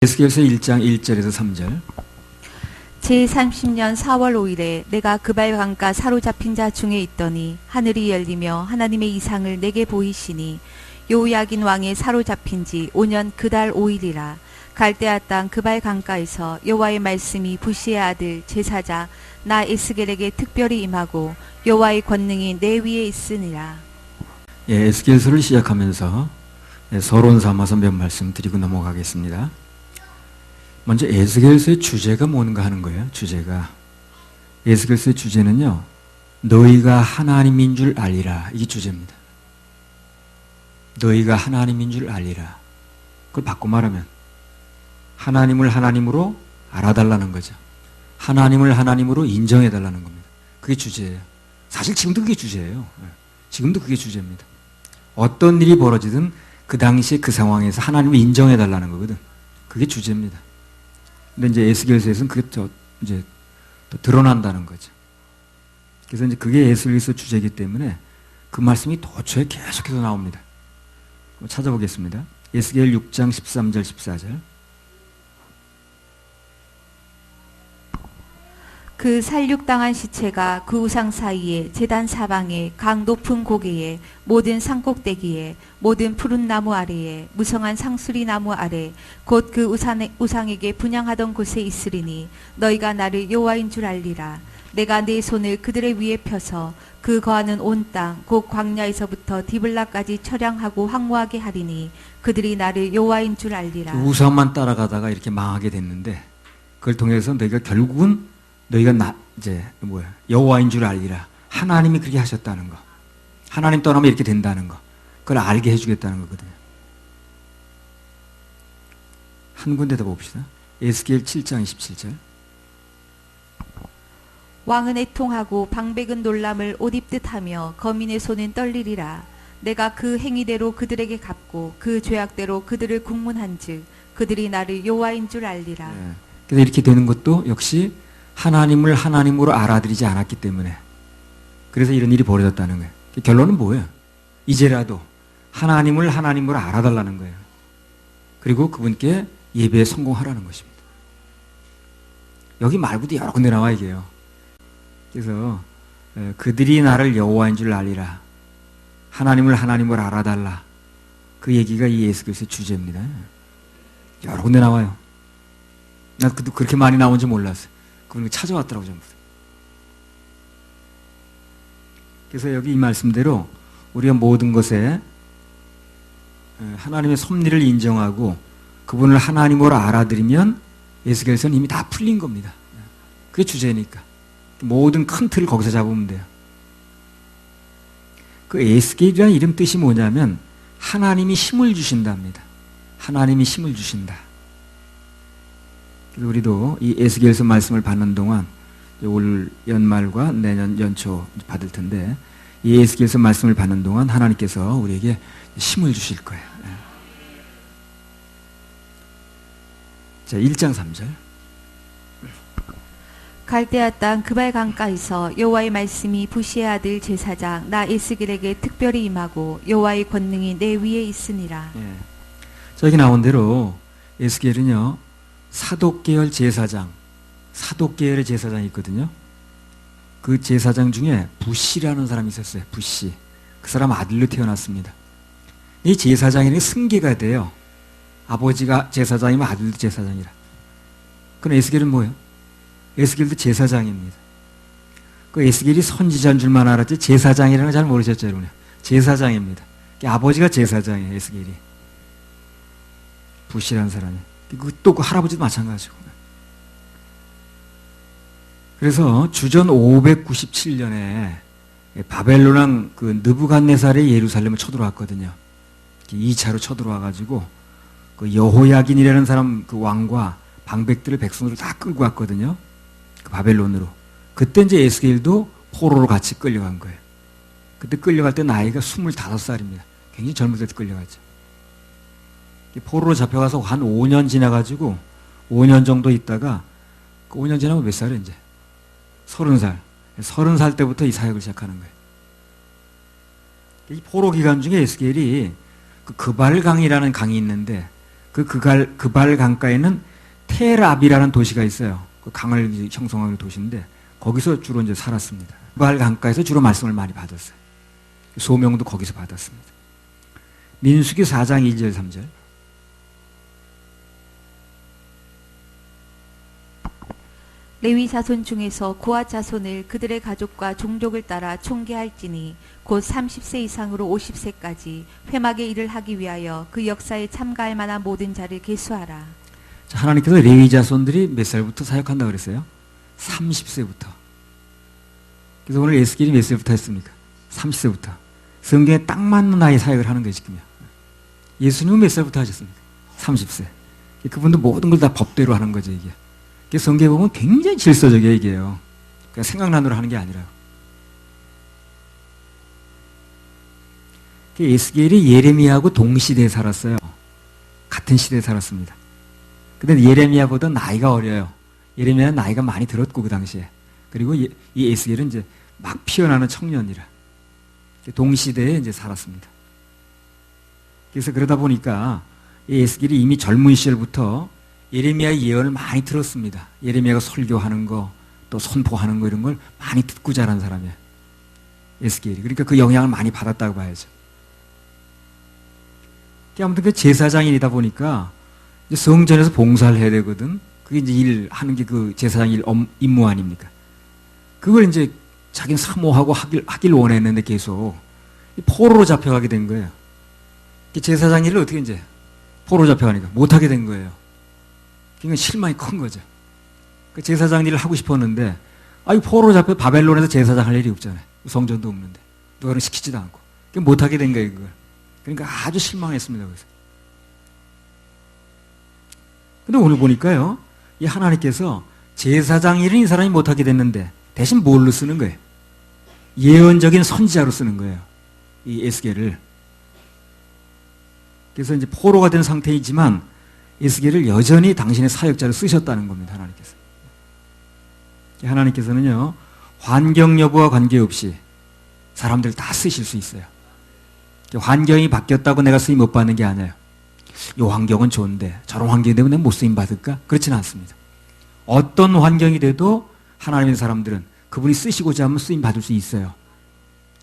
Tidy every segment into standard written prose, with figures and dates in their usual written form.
에스겔서 1장 1절에서 3절. 제30년 4월 5일에 내가 그발 강가 사로잡힌 자 중에 있더니 하늘이 열리며 하나님의 이상을 내게 보이시니 요야긴 왕의 사로잡힌 지 5년 그달 5일이라. 갈대아 땅 그발 강가에서 여호와의 말씀이 부시의 아들 제사장 나 에스겔에게 특별히 임하고 여호와의 권능이 내 위에 있으니라. 에스겔서를 시작하면서 서론 삼아서 몇 말씀 드리고 넘어가겠습니다. 먼저 에스겔서의 주제가 뭔가 하는 거예요. 주제가 에스겔서의 주제는요, 너희가 하나님인 줄 알리라. 이게 주제입니다. 너희가 하나님인 줄 알리라. 그걸 바꿔 말하면 하나님을 하나님으로 알아달라는 거죠. 하나님을 하나님으로 인정해달라는 겁니다. 그게 주제예요. 사실 지금도 그게 주제예요. 지금도 그게 주제입니다. 어떤 일이 벌어지든 그 당시에 그 상황에서 하나님을 인정해달라는 거거든. 그게 주제입니다. 근데 이제 에스겔서에서는 그게 이제 또 드러난다는 거죠. 그래서 이제 그게 에스겔서 주제이기 때문에 그 말씀이 도처에 계속해서 나옵니다. 찾아보겠습니다. 에스겔 6장 13절 14절. 그 살육당한 시체가 그 우상 사이에 제단 사방에 강 높은 고개에 모든 산꼭대기에 모든 푸른 나무 아래에 무성한 상수리 나무 아래 곧 그 우상에게 분향하던 곳에 있으리니 너희가 나를 여호와인 줄 알리라. 내가 내 손을 그들의 위에 펴서 그 거하는 온 땅 곧 광야에서부터 디블라까지 처량하고 황무하게 하리니 그들이 나를 여호와인 줄 알리라. 우상만 따라가다가 이렇게 망하게 됐는데 그걸 통해서 너희가 결국은 너희가 여호와인 줄 알리라. 하나님이 그렇게 하셨다는 거. 하나님 떠나면 이렇게 된다는 거. 그걸 알게 해주겠다는 거거든요. 한 군데 더 봅시다. 에스겔 7장 27절. 왕은 애통하고 방백은 놀람을 옷 입듯 하며 거민의 손은 떨리리라. 내가 그 행위대로 그들에게 갚고 그 죄악대로 그들을 국문한즉 그들이 나를 여호와인 줄 알리라. 네. 그래서 이렇게 되는 것도 역시 하나님을 하나님으로 알아들이지 않았기 때문에, 그래서 이런 일이 벌어졌다는 거예요. 결론은 뭐예요? 이제라도 하나님을 하나님으로 알아달라는 거예요. 그리고 그분께 예배에 성공하라는 것입니다. 여기 말고도 여러 군데 나와 이게요. 그래서 그들이 나를 여호와인 줄 알리라. 하나님을 하나님으로 알아달라. 그 얘기가 이 에스겔서의 주제입니다. 여러 군데 나와요. 난 그렇게 많이 나온지 몰랐어요. 그걸 찾아왔더라고 전부. 그래서 여기 이 말씀대로 우리가 모든 것에 하나님의 섭리를 인정하고 그분을 하나님으로 알아들이면 에스겔서는 이미 다 풀린 겁니다. 그게 주제니까. 모든 큰 틀을 거기서 잡으면 돼요. 그 에스겔이라는 이름 뜻이 뭐냐면 하나님이 힘을 주신답니다. 하나님이 힘을 주신다. 우리도 이 에스겔서 말씀을 받는 동안 올 연말과 내년 연초 받을 텐데 이 에스겔서 말씀을 받는 동안 하나님께서 우리에게 힘을 주실 거예요. 자, 1장 3절. 갈대아 땅 그발 강가에서 여호와의 말씀이 부시의 아들 제사장 나 에스겔에게 특별히 임하고 여호와의 권능이 내 위에 있으니라. 예. 저기 나온 대로 에스겔은요, 사독계열 제사장, 사독계열의 제사장이 있거든요. 그 제사장 중에 부시라는 사람이 있었어요. 부시. 그 사람 아들로 태어났습니다. 이 제사장이 승계가 돼요. 아버지가 제사장이면 아들도 제사장이라. 그럼 에스겔은 뭐예요? 에스겔도 제사장입니다. 그 에스겔이 선지자인 줄만 알았지 제사장이라는 걸 잘 모르셨죠, 여러분? 제사장입니다. 아버지가 제사장이에요, 에스겔이. 부시라는 사람이. 또 그 할아버지도 마찬가지고. 그래서 주전 597년에 바벨론 그 느부갓네살이 예루살렘을 쳐들어왔거든요. 2차로 쳐들어와가지고 그 여호야긴이라는 사람 그 왕과 방백들을 백성으로 다 끌고 왔거든요. 그 바벨론으로. 그때 이제 에스겔도 포로로 같이 끌려간 거예요. 그때 끌려갈 때 나이가 25살입니다. 굉장히 젊을 때 끌려갔죠. 포로로 잡혀가서 한 5년 지나가지고 5년 정도 있다가 그 5년 지나면 몇 살이에요 이제? 30살. 30살 때부터 이 사역을 시작하는 거예요. 이 포로 기간 중에 에스겔이 그 그발강이라는 강이 있는데 그발 강가에는 테랍이라는 도시가 있어요. 그 강을 이제 형성하는 도시인데 거기서 주로 이제 살았습니다. 그발 강가에서 주로 말씀을 많이 받았어요. 소명도 거기서 받았습니다. 민수기 4장 2절 3절. 레위 자손 중에서 고앗 자손을 그들의 가족과 종족을 따라 총계할지니 곧 30세 이상으로 50세까지 회막의 일을 하기 위하여 그 역사에 참가할 만한 모든 자를 계수하라. 자, 하나님께서 레위 자손들이 몇 살부터 사역한다 그랬어요? 30세부터. 그래서 오늘 에스겔이 몇 살부터 했습니까? 30세부터. 성경에 딱 맞는 나이 사역을 하는 거예요, 지금요. 예수님은 몇 살부터 하셨습니까? 30세. 그분도 모든 걸 다 법대로 하는 거죠, 이게. 성경에 보면 굉장히 질서적이에요, 이게요. 그냥 생각나는 대로 하는 게 아니라요. 에스겔이 예레미야하고 동시대에 살았어요. 같은 시대에 살았습니다. 근데 예레미야보다 나이가 어려요. 예레미야는 나이가 많이 들었고, 그 당시에. 그리고 이 에스겔은 이제 막 피어나는 청년이라. 동시대에 이제 살았습니다. 그래서 그러다 보니까 이 에스겔이 이미 젊은 시절부터 예레미야의 예언을 많이 들었습니다. 예레미야가 설교하는 거, 또 선포하는 거 이런 걸 많이 듣고 자란 사람이에요. 에스겔이. 그러니까 그 영향을 많이 받았다고 봐야죠. 아무튼 그 제사장이다 보니까 이제 성전에서 봉사를 해야 되거든. 그게 이제 일하는 게 그 제사장 임무 아닙니까? 그걸 이제 자기는 사모하고 하길 원했는데 계속 포로로 잡혀가게 된 거예요. 제사장 일을 어떻게 이제 포로로 잡혀가니까 못하게 된 거예요. 그러니까 실망이 큰 거죠. 그 제사장 일을 하고 싶었는데, 포로로 잡혀 바벨론에서 제사장 할 일이 없잖아요. 성전도 없는데. 누가는 시키지도 않고. 그러니까 못하게 된 거예요, 그걸. 그러니까 아주 실망했습니다, 그래서. 근데 오늘 보니까요, 이 하나님께서 제사장 일은 이 사람이 못하게 됐는데, 대신 뭘로 쓰는 거예요? 예언적인 선지자로 쓰는 거예요. 이 에스겔을. 그래서 이제 포로가 된 상태이지만, 에스겔을 여전히 당신의 사역자로 쓰셨다는 겁니다, 하나님께서. 하나님께서는요, 환경 여부와 관계없이 사람들 다 쓰실 수 있어요. 환경이 바뀌었다고 내가 쓰임 못 받는 게 아니에요. 이 환경은 좋은데 저런 환경이 되면 내가 못 쓰임 받을까? 그렇지는 않습니다. 어떤 환경이 돼도 하나님의 사람들은 그분이 쓰시고자 하면 쓰임 받을 수 있어요.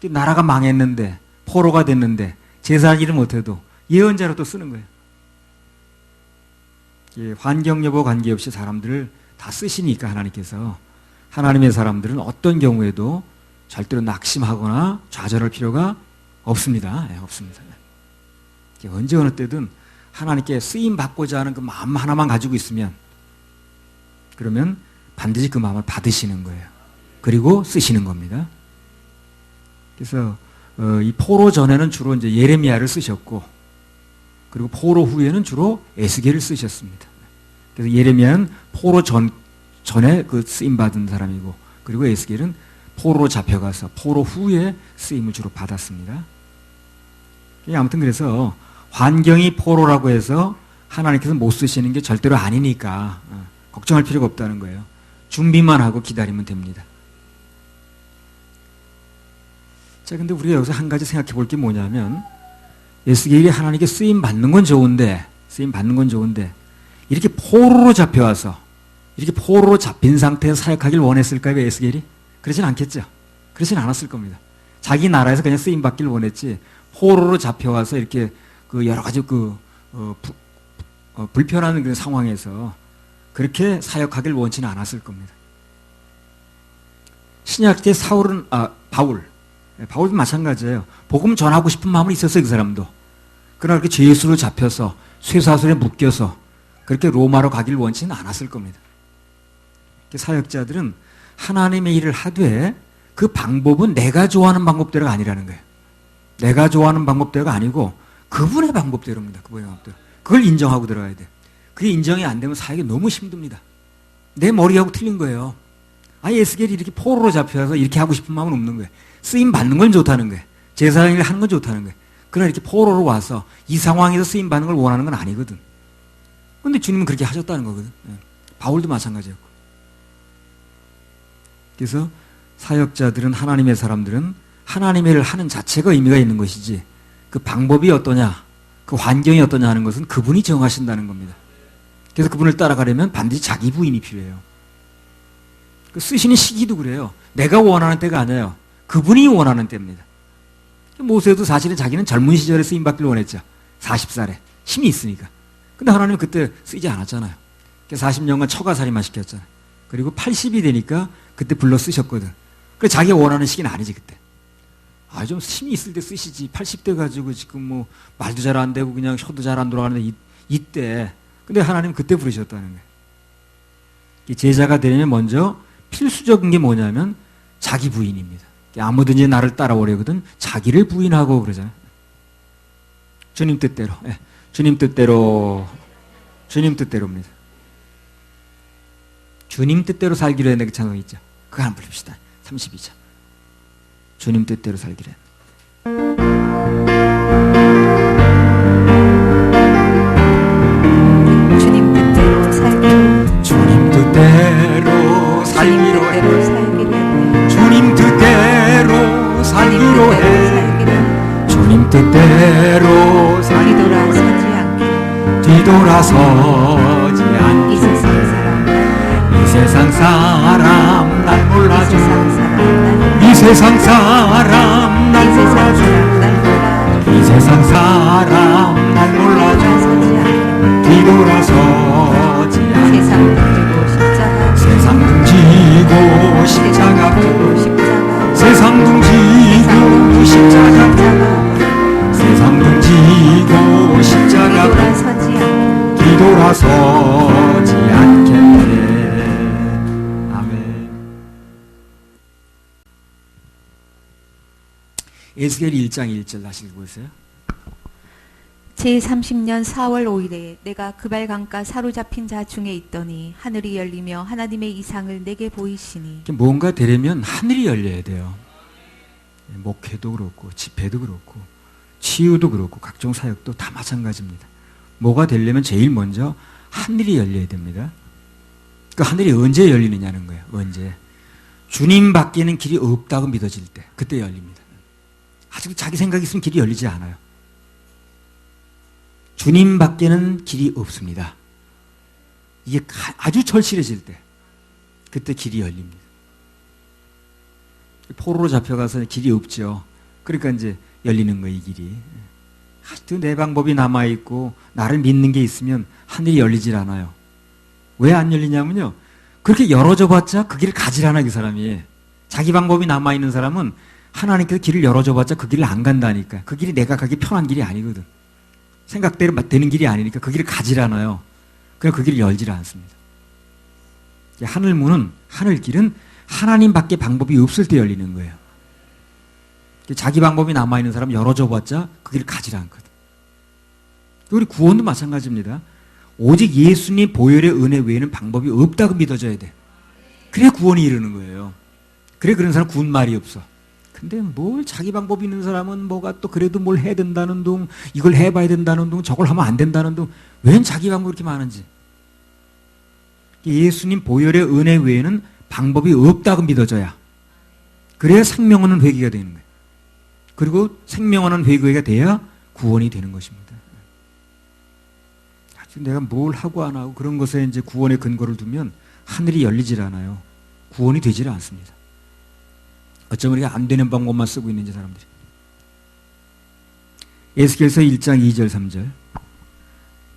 나라가 망했는데 포로가 됐는데 제사장 일을 못해도 예언자로 또 쓰는 거예요. 환경 여부 관계없이 사람들을 다 쓰시니까 하나님께서 하나님의 사람들은 어떤 경우에도 절대로 낙심하거나 좌절할 필요가 없습니다. 없습니다. 언제 어느 때든 하나님께 쓰임 받고자 하는 그 마음 하나만 가지고 있으면 그러면 반드시 그 마음을 받으시는 거예요. 그리고 쓰시는 겁니다. 그래서 이 포로 전에는 주로 이제 예레미야를 쓰셨고 그리고 포로 후에는 주로 에스겔을 쓰셨습니다. 그래서 예레미야는 포로 전에 그 쓰임 받은 사람이고 그리고 에스겔은 포로로 잡혀가서 포로 후에 쓰임을 주로 받았습니다. 아무튼 그래서 환경이 포로라고 해서 하나님께서 못 쓰시는 게 절대로 아니니까 걱정할 필요가 없다는 거예요. 준비만 하고 기다리면 됩니다. 자, 근데 우리가 여기서 한 가지 생각해 볼 게 뭐냐면 에스겔이 하나님께 쓰임 받는 건 좋은데 이렇게 포로로 잡혀와서 이렇게 포로로 잡힌 상태에서 사역하길 원했을까요? 에스겔이? 그러진 않겠죠. 그러진 않았을 겁니다. 자기 나라에서 그냥 쓰임 받길 원했지 포로로 잡혀와서 이렇게 그 여러 가지 불편한 그런 상황에서 그렇게 사역하길 원치는 않았을 겁니다. 신약 때 바울도 마찬가지예요. 복음 전하고 싶은 마음은 있었어요, 그 사람도. 그러나 그렇게 죄수로 잡혀서 쇠사슬에 묶여서 그렇게 로마로 가길 원치는 않았을 겁니다. 사역자들은 하나님의 일을 하되 그 방법은 내가 좋아하는 방법대로가 아니라는 거예요. 내가 좋아하는 방법대로가 아니고 그분의 방법대로입니다. 그분의 방법대로. 그걸 인정하고 들어가야 돼요. 그게 인정이 안 되면 사역이 너무 힘듭니다. 내 머리하고 틀린 거예요. 에스겔이 이렇게 포로로 잡혀서 이렇게 하고 싶은 마음은 없는 거예요. 쓰임 받는 건 좋다는 거예요. 제사장 일을 하는 건 좋다는 거예요. 그러나 이렇게 포로로 와서 이 상황에서 쓰임 받는 걸 원하는 건 아니거든. 근데 주님은 그렇게 하셨다는 거거든. 바울도 마찬가지였고. 그래서 사역자들은 하나님의 사람들은 하나님의 일을 하는 자체가 의미가 있는 것이지 그 방법이 어떠냐 그 환경이 어떠냐 하는 것은 그분이 정하신다는 겁니다. 그래서 그분을 따라가려면 반드시 자기 부인이 필요해요. 그 쓰시는 시기도 그래요. 내가 원하는 때가 아니에요. 그분이 원하는 때입니다. 모세도 사실은 자기는 젊은 시절에 쓰임받기를 원했죠. 40살에. 힘이 있으니까. 근데 하나님은 그때 쓰지 않았잖아요. 40년간 처가살이만 시켰잖아요. 그리고 80이 되니까 그때 불러 쓰셨거든. 그래 자기가 원하는 시기는 아니지 그때. 좀 힘이 있을 때 쓰시지. 80대 가지고 지금 뭐 말도 잘 안 되고 그냥 혀도 잘 안 돌아가는데 이때. 근데 하나님은 그때 부르셨다는 거예요. 제자가 되려면 먼저 필수적인 게 뭐냐면 자기 부인입니다. 아무든지 나를 따라오려거든 자기를 부인하고 그러잖아요. 주님 뜻대로. 네. 주님 뜻대로. 주님 뜻대로입니다. 주님 뜻대로 살기로 했는데 그 찬송이 있죠. 그거 한번 부릅시다. 32절. 주님 뜻대로 살기로 했는데. 주님 뜻대로 살기로 주님 뜻대로 살기로 해. 주님 뜻대로 살기로 해. 주님 뜻대로 뒤돌아서지 않게 뒤돌아서지 않게. 이 세상 사람 날 몰라줘. 이 세상 사람 날 몰라줘. 이 세상 사람 날 몰라줘. 뒤돌아서지 않게. 세상 등지고 십자가 세상 등지고 십자가 세상 등지고 십자가 뒤돌아서지 않게. 아멘. 에스겔 1장 1절 다시 읽어보세요. 제30년 4월 5일에 내가 그발 강가 사로잡힌 자 중에 있더니 하늘이 열리며 하나님의 이상을 내게 보이시니. 뭔가 되려면 하늘이 열려야 돼요. 목회도 그렇고 집회도 그렇고 치유도 그렇고 각종 사역도 다 마찬가지입니다. 뭐가 되려면 제일 먼저 하늘이 열려야 됩니다. 그 하늘이 언제 열리느냐는 거예요. 언제. 주님 밖에는 길이 없다고 믿어질 때 그때 열립니다. 아직 자기 생각이 있으면 길이 열리지 않아요. 주님 밖에는 길이 없습니다. 이게 아주 절실해질 때 그때 길이 열립니다. 포로로 잡혀가서 길이 없죠. 그러니까 이제 열리는 거예요, 이 길이. 아직도 내 방법이 남아있고 나를 믿는 게 있으면 하늘이 열리질 않아요. 왜 안 열리냐면요, 그렇게 열어줘 봤자 그 길을 가질 않아. 그 사람이 자기 방법이 남아있는 사람은 하나님께서 길을 열어줘 봤자 그 길을 안 간다니까. 그 길이 내가 가기 편한 길이 아니거든. 생각대로 되는 길이 아니니까 그 길을 가질 않아요. 그래서 그 길을 열질 않습니다. 하늘문은, 하늘길은 하나님밖에 방법이 없을 때 열리는 거예요. 자기 방법이 남아있는 사람 열어줘 봤자 그 길을 가질 않거든. 우리 구원도 마찬가지입니다. 오직 예수님 보혈의 은혜 외에는 방법이 없다고 믿어져야 돼. 그래야 구원이 이르는 거예요. 그래 그런 사람 구원 말이 없어. 근데 뭘 자기 방법이 있는 사람은 뭐가 또 그래도 뭘 해야 된다는 둥, 이걸 해봐야 된다는 둥, 저걸 하면 안 된다는 둥, 웬 자기 방법이 이렇게 많은지. 예수님 보혈의 은혜 외에는 방법이 없다고 믿어져야. 그래야 생명 얻는 회개가 되는 거예요. 그리고 생명 얻는 회개가 돼야 구원이 되는 것입니다. 내가 뭘 하고 안 하고 그런 것에 이제 구원의 근거를 두면 하늘이 열리질 않아요. 구원이 되질 않습니다. 어쩌면 우리가 안 되는 방법만 쓰고 있는지 사람들이. 에스겔서 1장 2절 3절.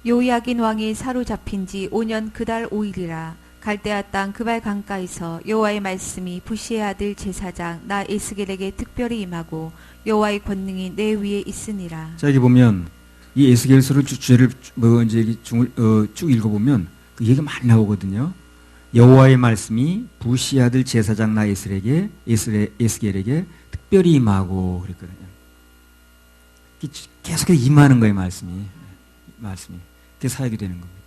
요야긴 왕이 사로잡힌 지 5년 그달 5일이라 갈대아 땅 그발 강가에서 여호와의 말씀이 부시의 아들 제사장 나 에스겔에게 특별히 임하고 여호와의 권능이 내 위에 있으니라. 자, 여기 보면 이 에스겔서를 주제를 뭐 이제 쭉 읽어보면 그 얘기가 많이 나오거든요. 여호와의 말씀이 부시의 아들 제사장 나 에스겔에게 특별히 임하고 그랬거든요. 계속해서 임하는 거예요, 말씀이. 그게 사역이 되는 겁니다.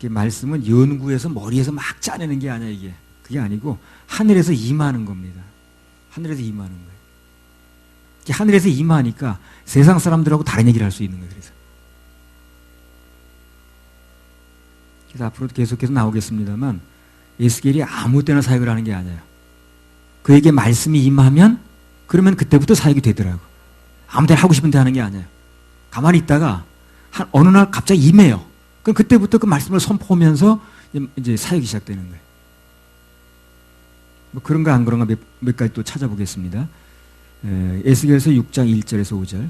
그 말씀은 연구해서 머리에서 막 짜내는 게 아니야, 이게. 그게 아니고 하늘에서 임하는 겁니다. 하늘에서 임하는 거예요. 하늘에서 임하니까 세상 사람들하고 다른 얘기를 할 수 있는 거예요. 그래서 앞으로도 계속해서 나오겠습니다만 에스겔이 아무 때나 사역을 하는 게 아니에요. 그에게 말씀이 임하면 그러면 그때부터 사역이 되더라고. 아무 데나 하고 싶은 데 하는 게 아니에요. 가만히 있다가 어느 날 갑자기 임해요. 그럼 그때부터 그 말씀을 선포하면서 이제 사역이 시작되는 거예요. 뭐 그런가 안 그런가 몇 가지 또 찾아보겠습니다. 에스겔서 6장 1절에서 5절.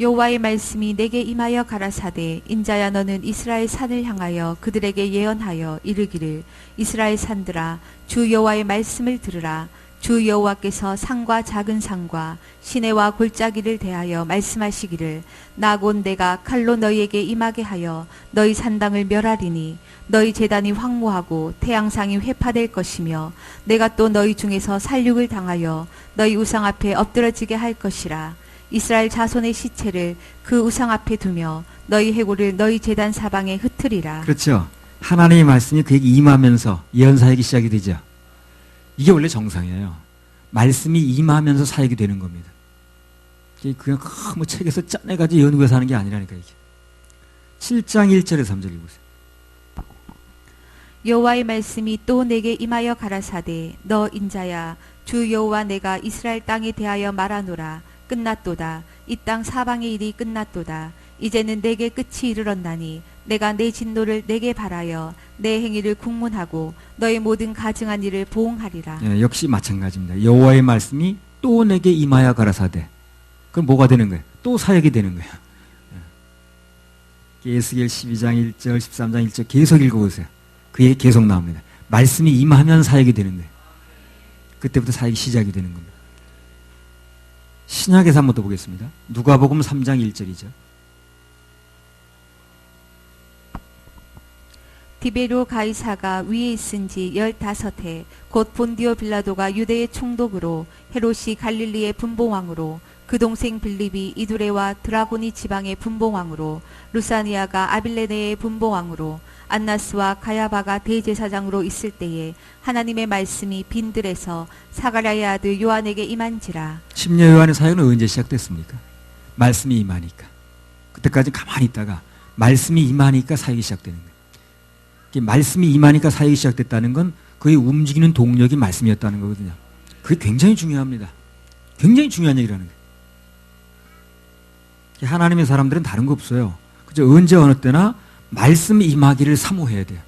여호와의 말씀이 내게 임하여 가라사대 인자야 너는 이스라엘 산을 향하여 그들에게 예언하여 이르기를 이스라엘 산들아 주 여호와의 말씀을 들으라 주 여호와께서 산과 작은 산과 시내와 골짜기를 대하여 말씀하시기를 나 곧 내가 칼로 너희에게 임하게 하여 너희 산당을 멸하리니 너희 제단이 황무하고 태양상이 회파될 것이며 내가 또 너희 중에서 살육을 당하여 너희 우상 앞에 엎드러지게 할 것이라 이스라엘 자손의 시체를 그 우상 앞에 두며 너희 해골을 너희 제단 사방에 흩으리라. 그렇죠. 하나님의 말씀이 그에게 임하면서 예언 사역이 시작이 되죠. 이게 원래 정상이에요. 말씀이 임하면서 사역이 되는 겁니다. 그냥 뭐 책에서 짜내가지고 연구해서 하는 게 아니라니까 이게. 7장 1절에 3절 읽으세요. 여호와의 말씀이 또 내게 임하여 가라사대 너 인자야 주 여호와 내가 이스라엘 땅에 대하여 말하노라 끝났도다 이 땅 사방의 일이 끝났도다 이제는 내게 끝이 이르렀나니 내가 내 진노를 내게 발하여 내 행위를 국문하고 너의 모든 가증한 일을 보응하리라. 예, 역시 마찬가지입니다. 여호와의 말씀이 또 내게 임하여 가라사대. 그럼 뭐가 되는 거예요? 또 사역이 되는 거예요. 에스겔 12장 1절 13장 1절 계속 읽어보세요. 그게 계속 나옵니다. 말씀이 임하면 사역이 되는 거예요. 그때부터 사역이 시작이 되는 겁니다. 신약에서 한번 더 보겠습니다. 누가복음 3장 1절이죠. 디베로 가이사가 위에 있은지 15해 곧 본디오 빌라도가 유대의 총독으로 헤롯이 갈릴리의 분봉왕으로 그 동생 빌립이 이두레와 드라고니 지방의 분봉왕으로 루사니아가 아빌레네의 분봉왕으로 안나스와 가야바가 대제사장으로 있을 때에 하나님의 말씀이 빈들에서 사가랴의 아들 요한에게 임한지라. 심려 요한의 사역은 언제 시작됐습니까? 말씀이 임하니까. 그때까지 가만히 있다가 말씀이 임하니까 사역이 시작되는 거예요. 말씀이 임하니까 사역이 시작됐다는 건 그의 움직이는 동력이 말씀이었다는 거거든요. 그게 굉장히 중요합니다. 굉장히 중요한 얘기라는 거예요. 하나님의 사람들은 다른 거 없어요. 그죠? 언제 어느 때나 말씀 임하기를 사모해야 돼요.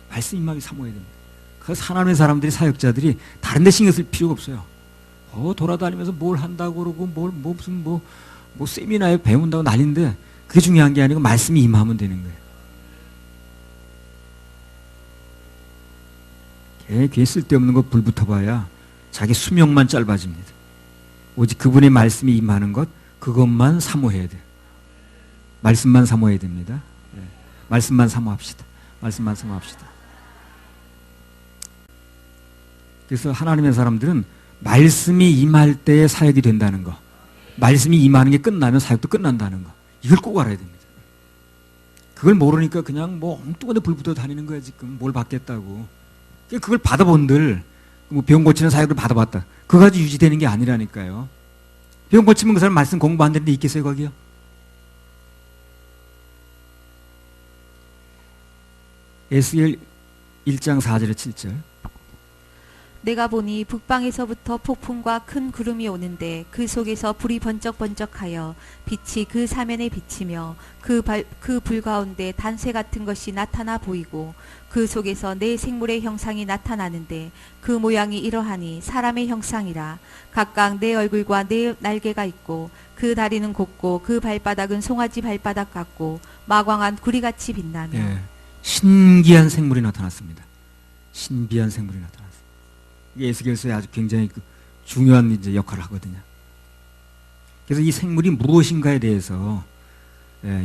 말씀 임하기 사모해야 됩니다. 그래서 하나님의 사람들이 사역자들이 다른 데 신경 쓸 필요가 없어요. 돌아다니면서 뭘 한다고 그러고 무슨 세미나에 배운다고 난리인데 그게 중요한 게 아니고 말씀이 임하면 되는 거예요. 걔 쓸데없는 거 불 붙어봐야 자기 수명만 짧아집니다. 오직 그분의 말씀이 임하는 것 그것만 사모해야 돼요. 말씀만 사모해야 됩니다. 네. 말씀만 사모합시다. 말씀만 사모합시다. 그래서 하나님의 사람들은 말씀이 임할 때에 사역이 된다는 거, 말씀이 임하는 게 끝나면 사역도 끝난다는 거, 이걸 꼭 알아야 됩니다. 그걸 모르니까 그냥 엉뚱한 데 불 붙어 다니는 거야 지금. 뭘 받겠다고. 그걸 받아본들 병 고치는 사역을 받아봤다. 그거 가지고 유지되는 게 아니라니까요. 병 고치면 그 사람 말씀 공부 안 되는데 있겠어요 거기요? 에스겔 1장 4절에 7절. 내가 보니 북방에서부터 폭풍과 큰 구름이 오는데 그 속에서 불이 번쩍번쩍하여 빛이 그 사면에 비치며 그 불 가운데 단쇠 같은 것이 나타나 보이고 그 속에서 네 생물의 형상이 나타나는데 그 모양이 이러하니 사람의 형상이라. 각각 네 얼굴과 네 날개가 있고 그 다리는 곱고 그 발바닥은 송아지 발바닥 같고 마광한 구리같이 빛나며. 예, 신기한 생물이 나타났습니다. 신비한 생물이 나타났습니다. 이게 에스겔서에 아주 굉장히 중요한 이제 역할을 하거든요. 그래서 이 생물이 무엇인가에 대해서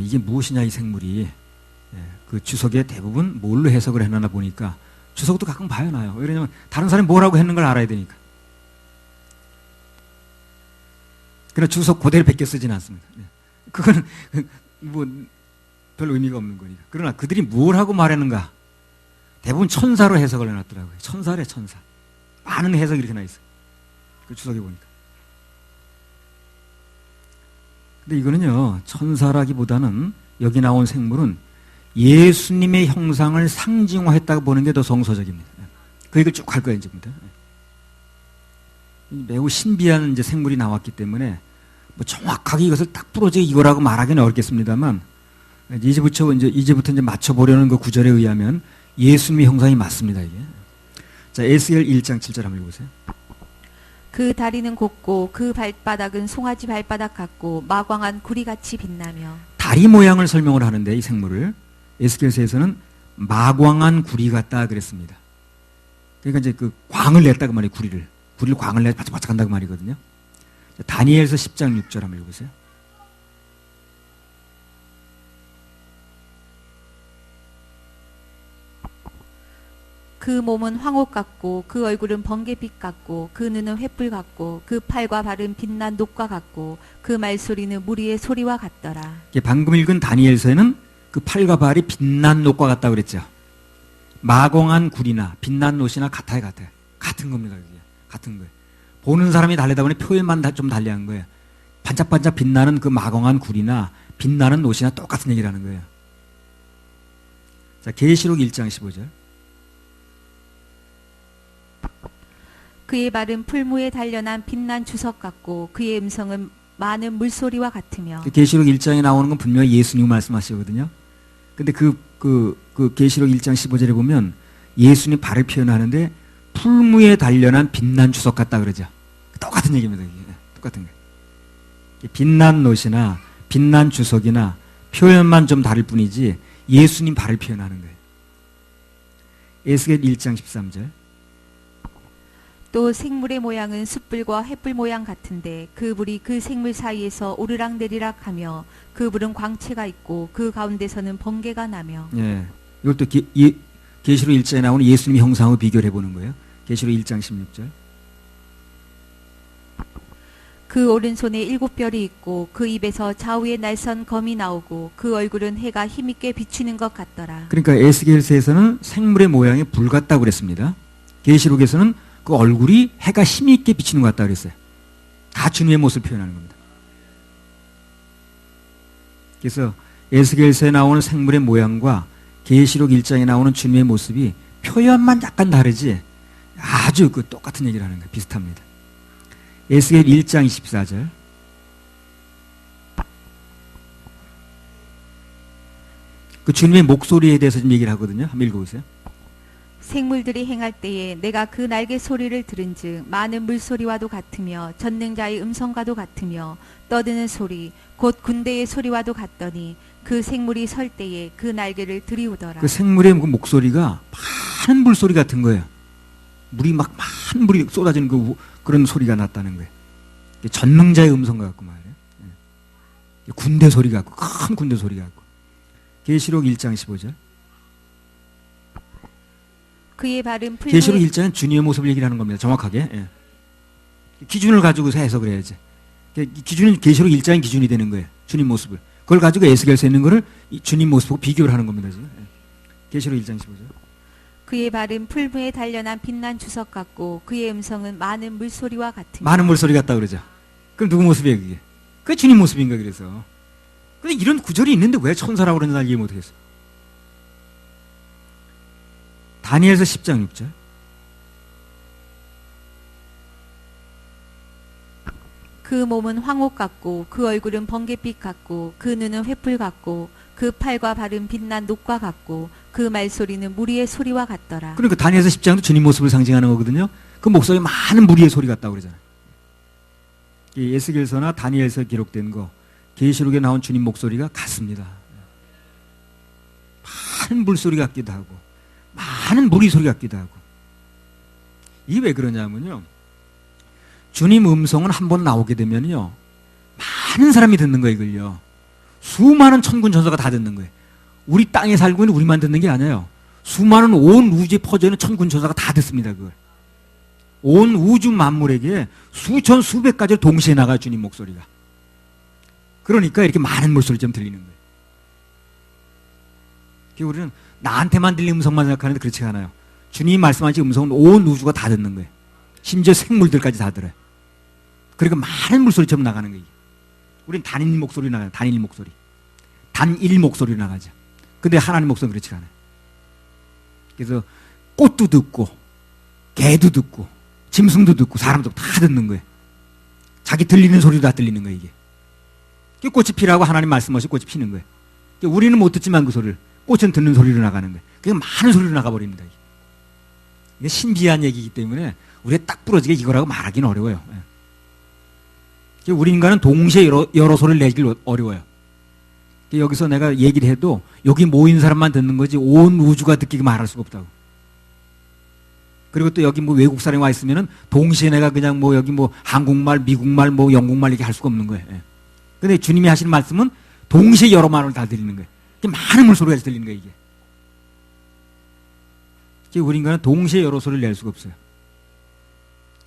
이게 무엇이냐 이 생물이 그 주석에 대부분 뭘로 해석을 해놨나 보니까 주석도 가끔 봐야나요. 왜냐면 다른 사람이 뭐라고 했는 걸 알아야 되니까. 그러나 주석 그대로 베껴 쓰지는 않습니다. 그거는 별 의미가 없는 거니까. 그러나 그들이 뭘 하고 말했는가 대부분 천사로 해석을 해놨더라고요. 천사래 천사. 많은 해석이 이렇게 나 있어요. 그 주석에 보니까. 근데 이거는요, 천사라기보다는 여기 나온 생물은 예수님의 형상을 상징화했다고 보는 게 더 정서적입니다. 그 얘기를 쭉 할 거예요, 이제부터. 매우 신비한 이제 생물이 나왔기 때문에 뭐 정확하게 이것을 딱 부러져 이거라고 말하기는 어렵겠습니다만 이제부터 이제 맞춰보려는 그 구절에 의하면 예수님의 형상이 맞습니다, 이게. 자, 에스겔 1장 7절 한번 읽어보세요. 그 다리는 곱고 그 발바닥은 송아지 발바닥 같고 마광한 구리같이 빛나며. 다리 모양을 설명을 하는데 이 생물을 에스겔서에서는 마광한 구리 같다 그랬습니다. 그러니까 이제 그 광을 냈다 그 말이에요. 구리를 광을 내 바짝바짝한다 그 말이거든요. 자, 다니엘서 10장 6절 한번 읽어보세요. 그 몸은 황옥 같고 그 얼굴은 번개빛 같고 그 눈은 횃불 같고 그 팔과 발은 빛난 녹과 같고 그 말소리는 무리의 소리와 같더라. 방금 읽은 다니엘서에는 그 팔과 발이 빛난 녹과 같다고 그랬죠. 마광한 굴이나 빛난 노시나 같아요. 같은 겁니다. 그게. 같은 거예요. 보는 사람이 다르다 보니 표현만 좀 달리한 거예요. 반짝반짝 빛나는 그 마광한 굴이나 빛나는 노시나 똑같은 얘기를 하는 거예요. 자, 계시록 1장 15절. 그의 발은 풀무에 단련한 빛난 주석 같고 그의 음성은 많은 물소리와 같으며. 계시록 1장에 나오는 건 분명히 예수님 말씀하시거든요. 근데 그 계시록 1장 15절에 보면 예수님 발을 표현하는데 풀무에 단련한 빛난 주석 같다 그러죠. 똑같은 얘기입니다. 이게. 똑같은 거예요. 빛난 노시나 빛난 주석이나 표현만 좀 다를 뿐이지 예수님 발을 표현하는 거예요. 에스겔 1장 13절. 또 생물의 모양은 숯불과 횃불 모양 같은데 그 불이 그 생물 사이에서 오르락내리락 하며 그 불은 광채가 있고 그 가운데서는 번개가 나며. 예. 이것도 계시록 1장에 나오는 예수님의 형상을 비교를 해보는 거예요. 계시록 1장 16절. 그 오른손에 7별이 있고 그 입에서 좌우에 날선 검이 나오고 그 얼굴은 해가 힘있게 비추는 것 같더라. 그러니까 에스겔서에서는 생물의 모양이 불 같다고 그랬습니다. 계시록에서는 그 얼굴이 해가 힘있게 비치는 것 같다고 그랬어요. 다 주님의 모습을 표현하는 겁니다. 그래서 에스겔서에 나오는 생물의 모양과 계시록 1장에 나오는 주님의 모습이 표현만 약간 다르지 아주 그 똑같은 얘기를 하는 거예요. 비슷합니다. 에스겔 1장 24절. 그 주님의 목소리에 대해서 좀 얘기를 하거든요. 한번 읽어보세요. 생물들이 행할 때에 내가 그 날개 소리를 들은즉 많은 물소리와도 같으며 전능자의 음성과도 같으며 떠드는 소리 곧 군대의 소리와도 같더니 그 생물이 설 때에 그 날개를 들이우더라. 그 생물의 그 목소리가 많은 물소리 같은 거예요. 물이 막 많은 물이 쏟아지는 그런 소리가 났다는 거예요. 전능자의 음성과 같고 말이에요. 군대 소리 같고 큰 군대 소리 같고. 계시록 1장 15절. 그의 발은 풀무에. 계시록 1장은 주님의 모습을 얘기를 하는 겁니다. 정확하게. 예. 기준을 가지고서 해석을 해야지. 기준은 계시록 1장의 기준이 되는 거예요. 주님 모습을. 그걸 가지고 에스겔서에 있는 거를 주님 모습하고 비교를 하는 겁니다. 지금. 예. 계시록 1장 15절. 그의 발은 풀무에 단련한 빛난 주석 같고 그의 음성은 많은 물소리와 같으며. 많은 물소리 같다 그러죠. 그럼 누구 모습이에요 그게? 그게 주님 모습인가 그래서. 근데 이런 구절이 있는데 왜 천사라고 그러는지 날 이해 못하겠어. 다니엘서 10장 6절. 그 몸은 황옥 같고 그 얼굴은 번개빛 같고 그 눈은 횃불 같고 그 팔과 발은 빛난 녹과 같고 그 말소리는 무리의 소리와 같더라. 그러니까 다니엘서 10장도 주님 모습을 상징하는 거거든요. 그 목소리 많은 무리의 소리 같다고 그러잖아요. 에스겔서나 다니엘서 기록된 거 계시록에 나온 주님 목소리가 같습니다. 많은 물소리 같기도 하고 많은 무리 소리 같기도 하고. 이게 왜 그러냐면요, 주님 음성은 한번 나오게 되면요 많은 사람이 듣는 거예요. 이걸요 수많은 천군 천사가 다 듣는 거예요. 우리 땅에 살고 있는 우리만 듣는 게 아니에요. 수많은 온 우주에 퍼져 있는 천군 천사가 다 듣습니다. 그걸 온 우주 만물에게 수천 수백 가지를 동시에 나가요. 주님 목소리가. 그러니까 이렇게 많은 물소리처럼 들리는 거예요. 우리는 나한테만 들리는 음성만 생각하는데 그렇지 않아요. 주님이 말씀하신 음성은 온 우주가 다 듣는 거예요. 심지어 생물들까지 다 들어요. 그러니까 많은 물소리처럼 나가는 거예요. 우리는 단일 목소리 나가요. 단일 목소리. 단일 목소리 나가죠. 근데 하나님 목소리는 그렇지 않아요. 그래서 꽃도 듣고 개도 듣고 짐승도 듣고 사람도 다 듣는 거예요. 자기 들리는 소리도 다 들리는 거예요, 이게. 꽃이 피라고 하나님 말씀하시고 꽃이 피는 거예요. 우리는 못 듣지만 그 소리를, 꽃은 듣는 소리로 나가는 거예요. 그게 많은 소리로 나가버립니다. 이게 신비한 얘기이기 때문에 우리가 딱 부러지게 이거라고 말하기는 어려워요. 우리 인간은 동시에 여러 소리를 내길 어려워요. 여기서 내가 얘기를 해도 여기 모인 사람만 듣는 거지 온 우주가 듣기가 말할 수가 없다고. 그리고 또 여기 뭐 외국 사람이 와 있으면은 동시에 내가 그냥 뭐 여기 뭐 한국말, 미국말, 뭐 영국말 이렇게 할 수가 없는 거예요. 근데 주님이 하시는 말씀은 동시에 여러 말을 다 들리는 거예요. 많은 물소리가 들리는 거예요, 이게. 우리 인간은 동시에 여러 소리를 낼 수가 없어요.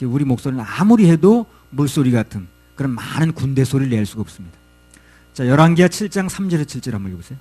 우리 목소리는 아무리 해도 물소리 같은 그런 많은 군대 소리를 낼 수가 없습니다. 자, 열왕기하 7장 3절에 7절 한번 읽어보세요.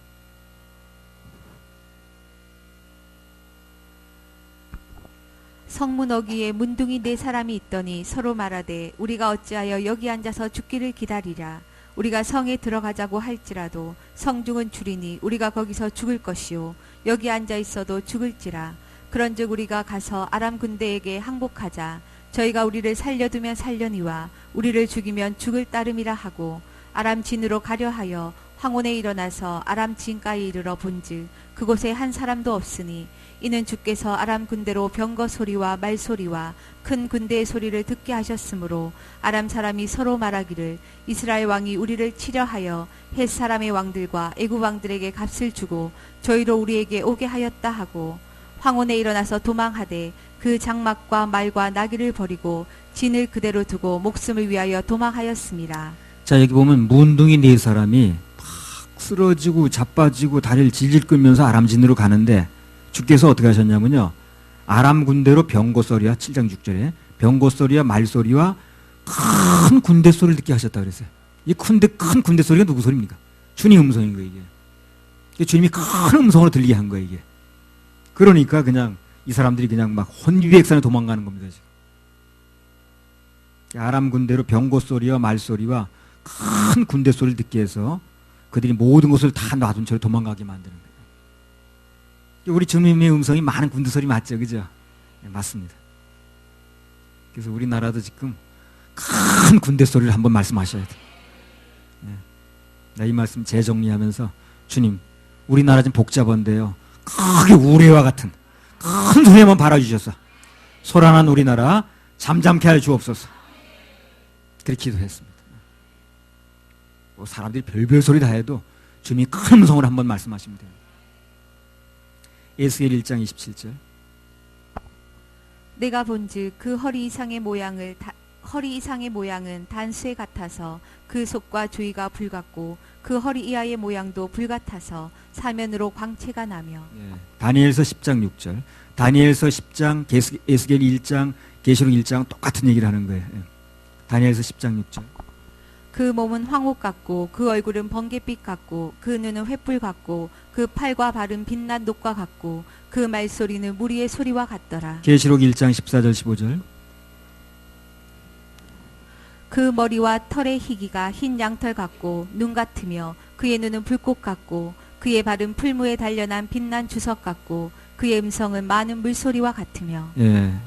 성문 어귀에 문둥이 4사람이 있더니 서로 말하되 우리가 어찌하여 여기 앉아서 죽기를 기다리랴. 우리가 성에 들어가자고 할지라도 성중은 줄이니 우리가 거기서 죽을 것이요 여기 앉아 있어도 죽을지라. 그런즉 우리가 가서 아람 군대에게 항복하자. 저희가 우리를 살려두면 살려니와 우리를 죽이면 죽을 따름이라 하고 아람 진으로 가려 하여 황혼에 일어나서 아람 진가에 이르러 본즉 그곳에 한 사람도 없으니 이는 주께서 아람 군대로 병거 소리와 말 소리와 큰 군대의 소리를 듣게 하셨으므로 아람 사람이 서로 말하기를 이스라엘 왕이 우리를 치려 하여 헷 사람의 왕들과 애굽 왕들에게 값을 주고 저희로 우리에게 오게 하였다 하고 황혼에 일어나서 도망하되 그 장막과 말과 나귀를 버리고 진을 그대로 두고 목숨을 위하여 도망하였습니다. 자, 여기 보면 문둥이 4사람이 막 쓰러지고 자빠지고 다리를 질질 끌면서 아람 진으로 가는데 주께서 어떻게 하셨냐면요, 아람 군대로 병거 소리와 7장 6절에 병거 소리와 말 소리와 큰 군대 소리를 듣게 하셨다 그랬어요. 이 큰 군대 소리가 누구 소리입니까? 주님 음성인 거예요, 이게. 주님이 큰 음성으로 들리게 한 거예요, 이게. 그러니까 그냥 이 사람들이 그냥 막 혼비백산에 도망가는 겁니다, 지금. 아람 군대로 병거 소리와 말 소리와 큰 군대 소리를 듣게 해서 그들이 모든 것을 다 놔둔 채로 도망가게 만드는 거예요. 우리 주님의 음성이 많은 군대 소리 맞죠, 그죠? 네, 맞습니다. 그래서 우리나라도 지금 큰 군대 소리를 한번 말씀하셔야 돼요. 네. 이 말씀 재정리하면서 주님, 우리나라 좀 복잡한데요, 크게 우레와 같은 큰 소리만 바라주셔서 소란한 우리나라 잠잠케 할 주옵소서. 그렇게 기도했습니다. 뭐 사람들이 별별 소리 다 해도 주님이 큰 음성으로 한번 말씀하시면 돼요. 에스겔 1장 27절. 내가 본즉 그 허리 이상의 모양은 단수에 같아서 그 속과 주위가 불같고 그 허리 이하의 모양도 불같아서 사면으로 광채가 나며. 다니엘서 10장 6절. 다니엘서 10장, 에스겔 1장, 계시록 1장 똑같은 얘기를 하는 거예요. 다니엘서 10장 6절. 그 몸은 황옥 같고 그 얼굴은 번갯빛 같고 그 눈은 횃불 같고 그 팔과 발은 빛난 녹과 같고 그 말소리는 무리의 소리와 같더라. 계시록 1장 14절 15절. 그 머리와 털의 희기가 흰 양털 같고 눈 같으며 그의 눈은 불꽃 같고 그의 발은 풀무에 단련한 빛난 주석 같고 그의 음성은 많은 물소리와 같으며.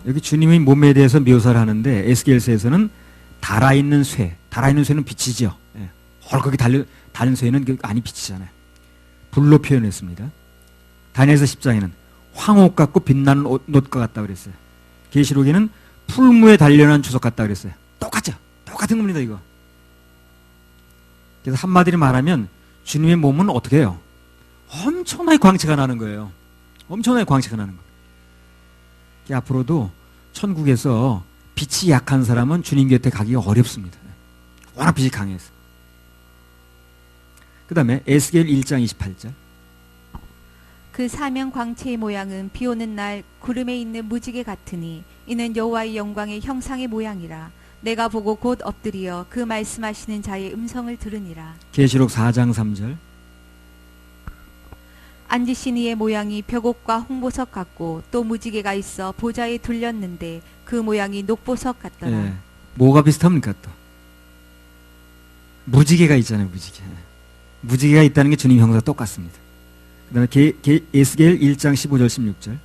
여기 주님의 몸에 대해서 묘사를 하는데 에스겔서에서는 달아있는 쇠, 달아있는 쇠는 빛이죠. 헐거기 달린 쇠는 안이 빛이잖아요. 불로 표현했습니다. 다니엘서 10장에는 황옥 같고 빛나는 놋과 같다 그랬어요. 계시록에는 풀무에 단련한 주석 같다 그랬어요. 똑같죠? 똑같은 겁니다, 이거. 그래서 한마디로 말하면 주님의 몸은 어떻게 해요? 엄청나게 광채가 나는 거예요. 엄청나게 광채가 나는 거예요. 앞으로도 천국에서 빛이 약한 사람은 주님 곁에 가기가 어렵습니다. 워낙 빛이 강해서. 그 다음에 에스겔 1장 28절. 그 사면 광채의 모양은 비 오는 날 구름에 있는 무지개 같으니 이는 여호와의 영광의 형상의 모양이라. 내가 보고 곧 엎드리어 그 말씀하시는 자의 음성을 들으니라. 계시록 4장 3절. 앉으신 이의 모양이 벽옥과 홍보석 같고 또 무지개가 있어 보좌에 둘렸는데 그 모양이 녹보석 같더라. 뭐가 비슷합니까 또? 무지개가 있잖아요, 무지개. 무지개가 있다는 게 주님 형사 똑같습니다. 그 다음에 에스겔 1장 15절 16절.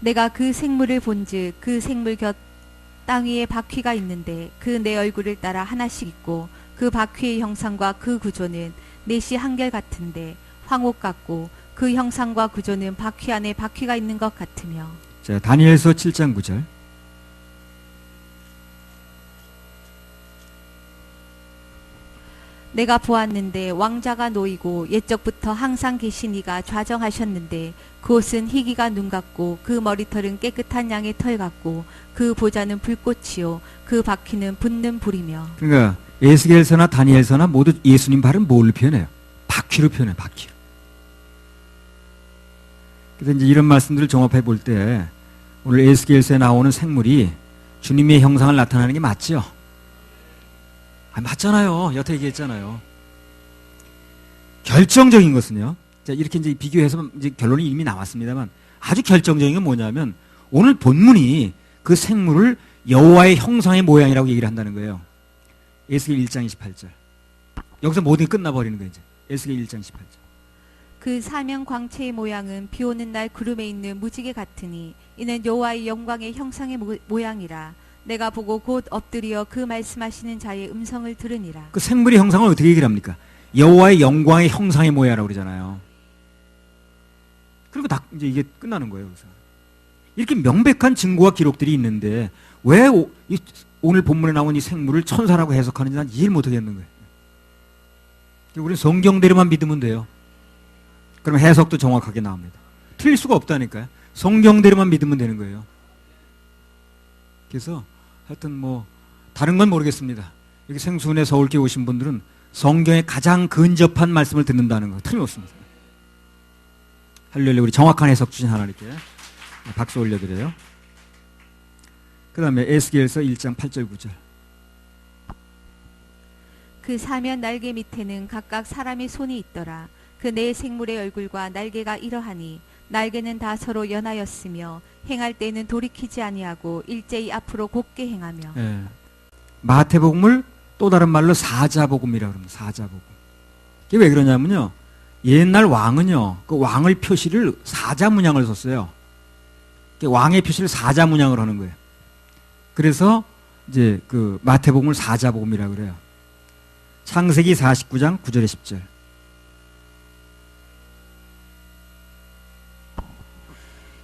내가 그 생물을 본즉 그 생물 곁 땅 위에 바퀴가 있는데 그 내 얼굴을 따라 하나씩 있고 그 바퀴의 형상과 그 구조는 넷이 한결 같은데 황옥 같고 그 형상과 구조는 바퀴 안에 바퀴가 있는 것 같으며. 자, 다니엘서 7장 9절. 내가 보았는데 왕자가 놓이고 옛적부터 항상 계신 이가 좌정하셨는데 그옷은 희기가 눈 같고 그 머리털은 깨끗한 양의 털 같고 그 보좌는 불꽃이요 그 바퀴는 붙는 불이며. 그러니까 에스겔서나 다니엘서나 모두 예수님 발은 뭘로 표현해요? 바퀴로 표현해요. 바퀴로. 그래서 이제 이런 말씀들을 종합해 볼 때 오늘 에스겔서에 나오는 생물이 주님의 형상을 나타내는 게 맞죠? 맞잖아요. 여태 얘기했잖아요. 결정적인 것은요. 자, 이렇게 이제 비교해서 이제 결론이 이미 나왔습니다만 아주 결정적인 건 뭐냐면 오늘 본문이 그 생물을 여호와의 형상의 모양이라고 얘기를 한다는 거예요. 에스겔 1장 28절. 여기서 모든 게 끝나버리는 거예요. 이제. 에스겔 1장 28절. 그 사면 광채의 모양은 비 오는 날 구름에 있는 무지개 같으니 이는 여호와의 영광의 형상의 모양이라. 내가 보고 곧 엎드려 그 말씀하시는 자의 음성을 들으니라. 그 생물의 형상을 어떻게 얘기를 합니까? 여호와의 영광의 형상의 모양이라고 그러잖아요. 그리고 이제 이게 끝나는 거예요. 그래서 이렇게 명백한 증거와 기록들이 있는데 왜 오늘 본문에 나온 이 생물을 천사라고 해석하는지 난 이해를 못하겠는 거예요. 우리는 성경대로만 믿으면 돼요. 그럼 해석도 정확하게 나옵니다. 틀릴 수가 없다니까요. 성경대로만 믿으면 되는 거예요. 그래서 하여튼 뭐 다른 건 모르겠습니다. 여기 생수원에 서울교회 오신 분들은 성경에 가장 근접한 말씀을 듣는다는 거 틀림없습니다. 할렐루야. 우리 정확한 해석 주신 하나님께 박수 올려드려요. 그 다음에 에스겔서 1장 8절 9절. 그 사면 날개 밑에는 각각 사람의 손이 있더라. 그 네 생물의 얼굴과 날개가 이러하니 날개는 다 서로 연하였으며 행할 때는 돌이키지 아니하고 일제히 앞으로 곧게 행하며. 예. 마태복음을 또 다른 말로 사자복음이라고 합니다. 사자복음. 이게 왜 그러냐면요. 옛날 왕은요. 그 왕의 표시를 사자 문양을 썼어요. 왕의 표시를 사자 문양으로 하는 거예요. 그래서 이제 그 마태복음을 사자복음이라고 그래요. 창세기 49장 9절에 10절.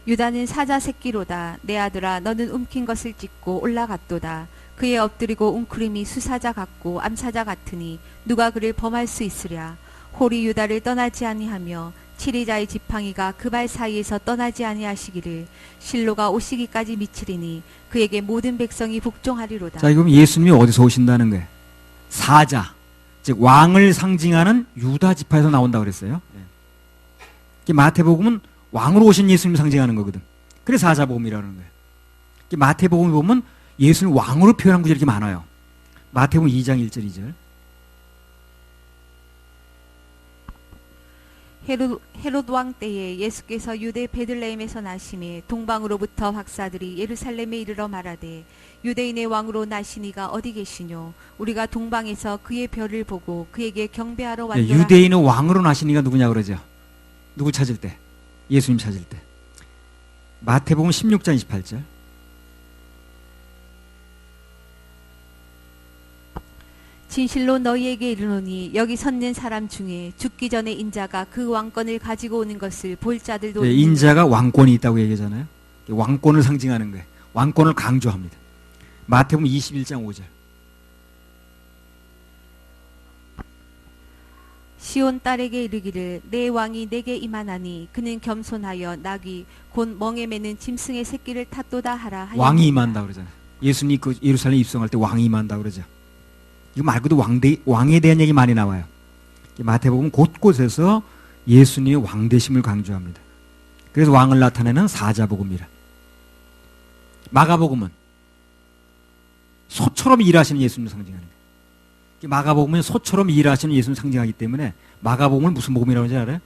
유다는 사자 새끼로다. 내 아들아 너는 움킨 것을 찢고 올라갔도다. 그의 엎드리고 웅크림이 수사자 같고 암사자 같으니 누가 그를 범할 수 있으랴. 홀이 유다를 떠나지 아니하며 치리자의 지팡이가 그 발 사이에서 떠나지 아니하시기를 실로가 오시기까지 미치리니 그에게 모든 백성이 복종하리로다. 자, 이거 예수님이 어디서 오신다는 거예요? 사자, 즉 왕을 상징하는 유다 지파에서 나온다고 그랬어요. 마태복음은 왕으로 오신 예수님 상징하는 거거든. 그래서 사자복음이라는 거예요. 마태복음에 보면 예수님 왕으로 표현한 구절이 이렇게 많아요. 마태복음 2장 1절 2절. 헤롯 왕 때에 예수께서 유대 베들레헴에서 나심에 동방으로부터 박사들이 예루살렘에 이르러 말하되 유대인의 왕으로 나시니가 어디 계시뇨? 우리가 동방에서 그의 별을 보고 그에게 경배하러 왔노라. 유대인의 왕으로 나시니가 누구냐 그러죠? 누구 찾을 때? 예수님 찾을 때. 마태복음 16장 28절. 진실로 너희에게 이르노니 여기 섰는 사람 중에 죽기 전에 인자가 그 왕권을 가지고 오는 것을 볼 자들도 네, 인자가 왕권이 있다고 얘기하잖아요. 왕권을 상징하는 거예요. 왕권을 강조합니다. 마태복음 21장 5절. 시온 딸에게 이르기를 내 왕이 내게 임하나니 그는 겸손하여 낙이 곧 멍에 매는 짐승의 새끼를 탔도다 하라 하였느니라. 왕이 임한다 그러잖아요. 예수님이 그 예루살렘 입성할 때 왕이 임한다 그러죠. 이거 말고도 왕에 대한 얘기 많이 나와요. 마태복음 곳곳에서 예수님의 왕대심을 강조합니다. 그래서 왕을 나타내는 사자복음이라. 마가복음은 소처럼 일하시는 예수님을 상징하는 거예요. 마가복음은 소처럼 일하시는 예수님을 상징하기 때문에 마가복음을 무슨 복음이라고 하는지 알아요?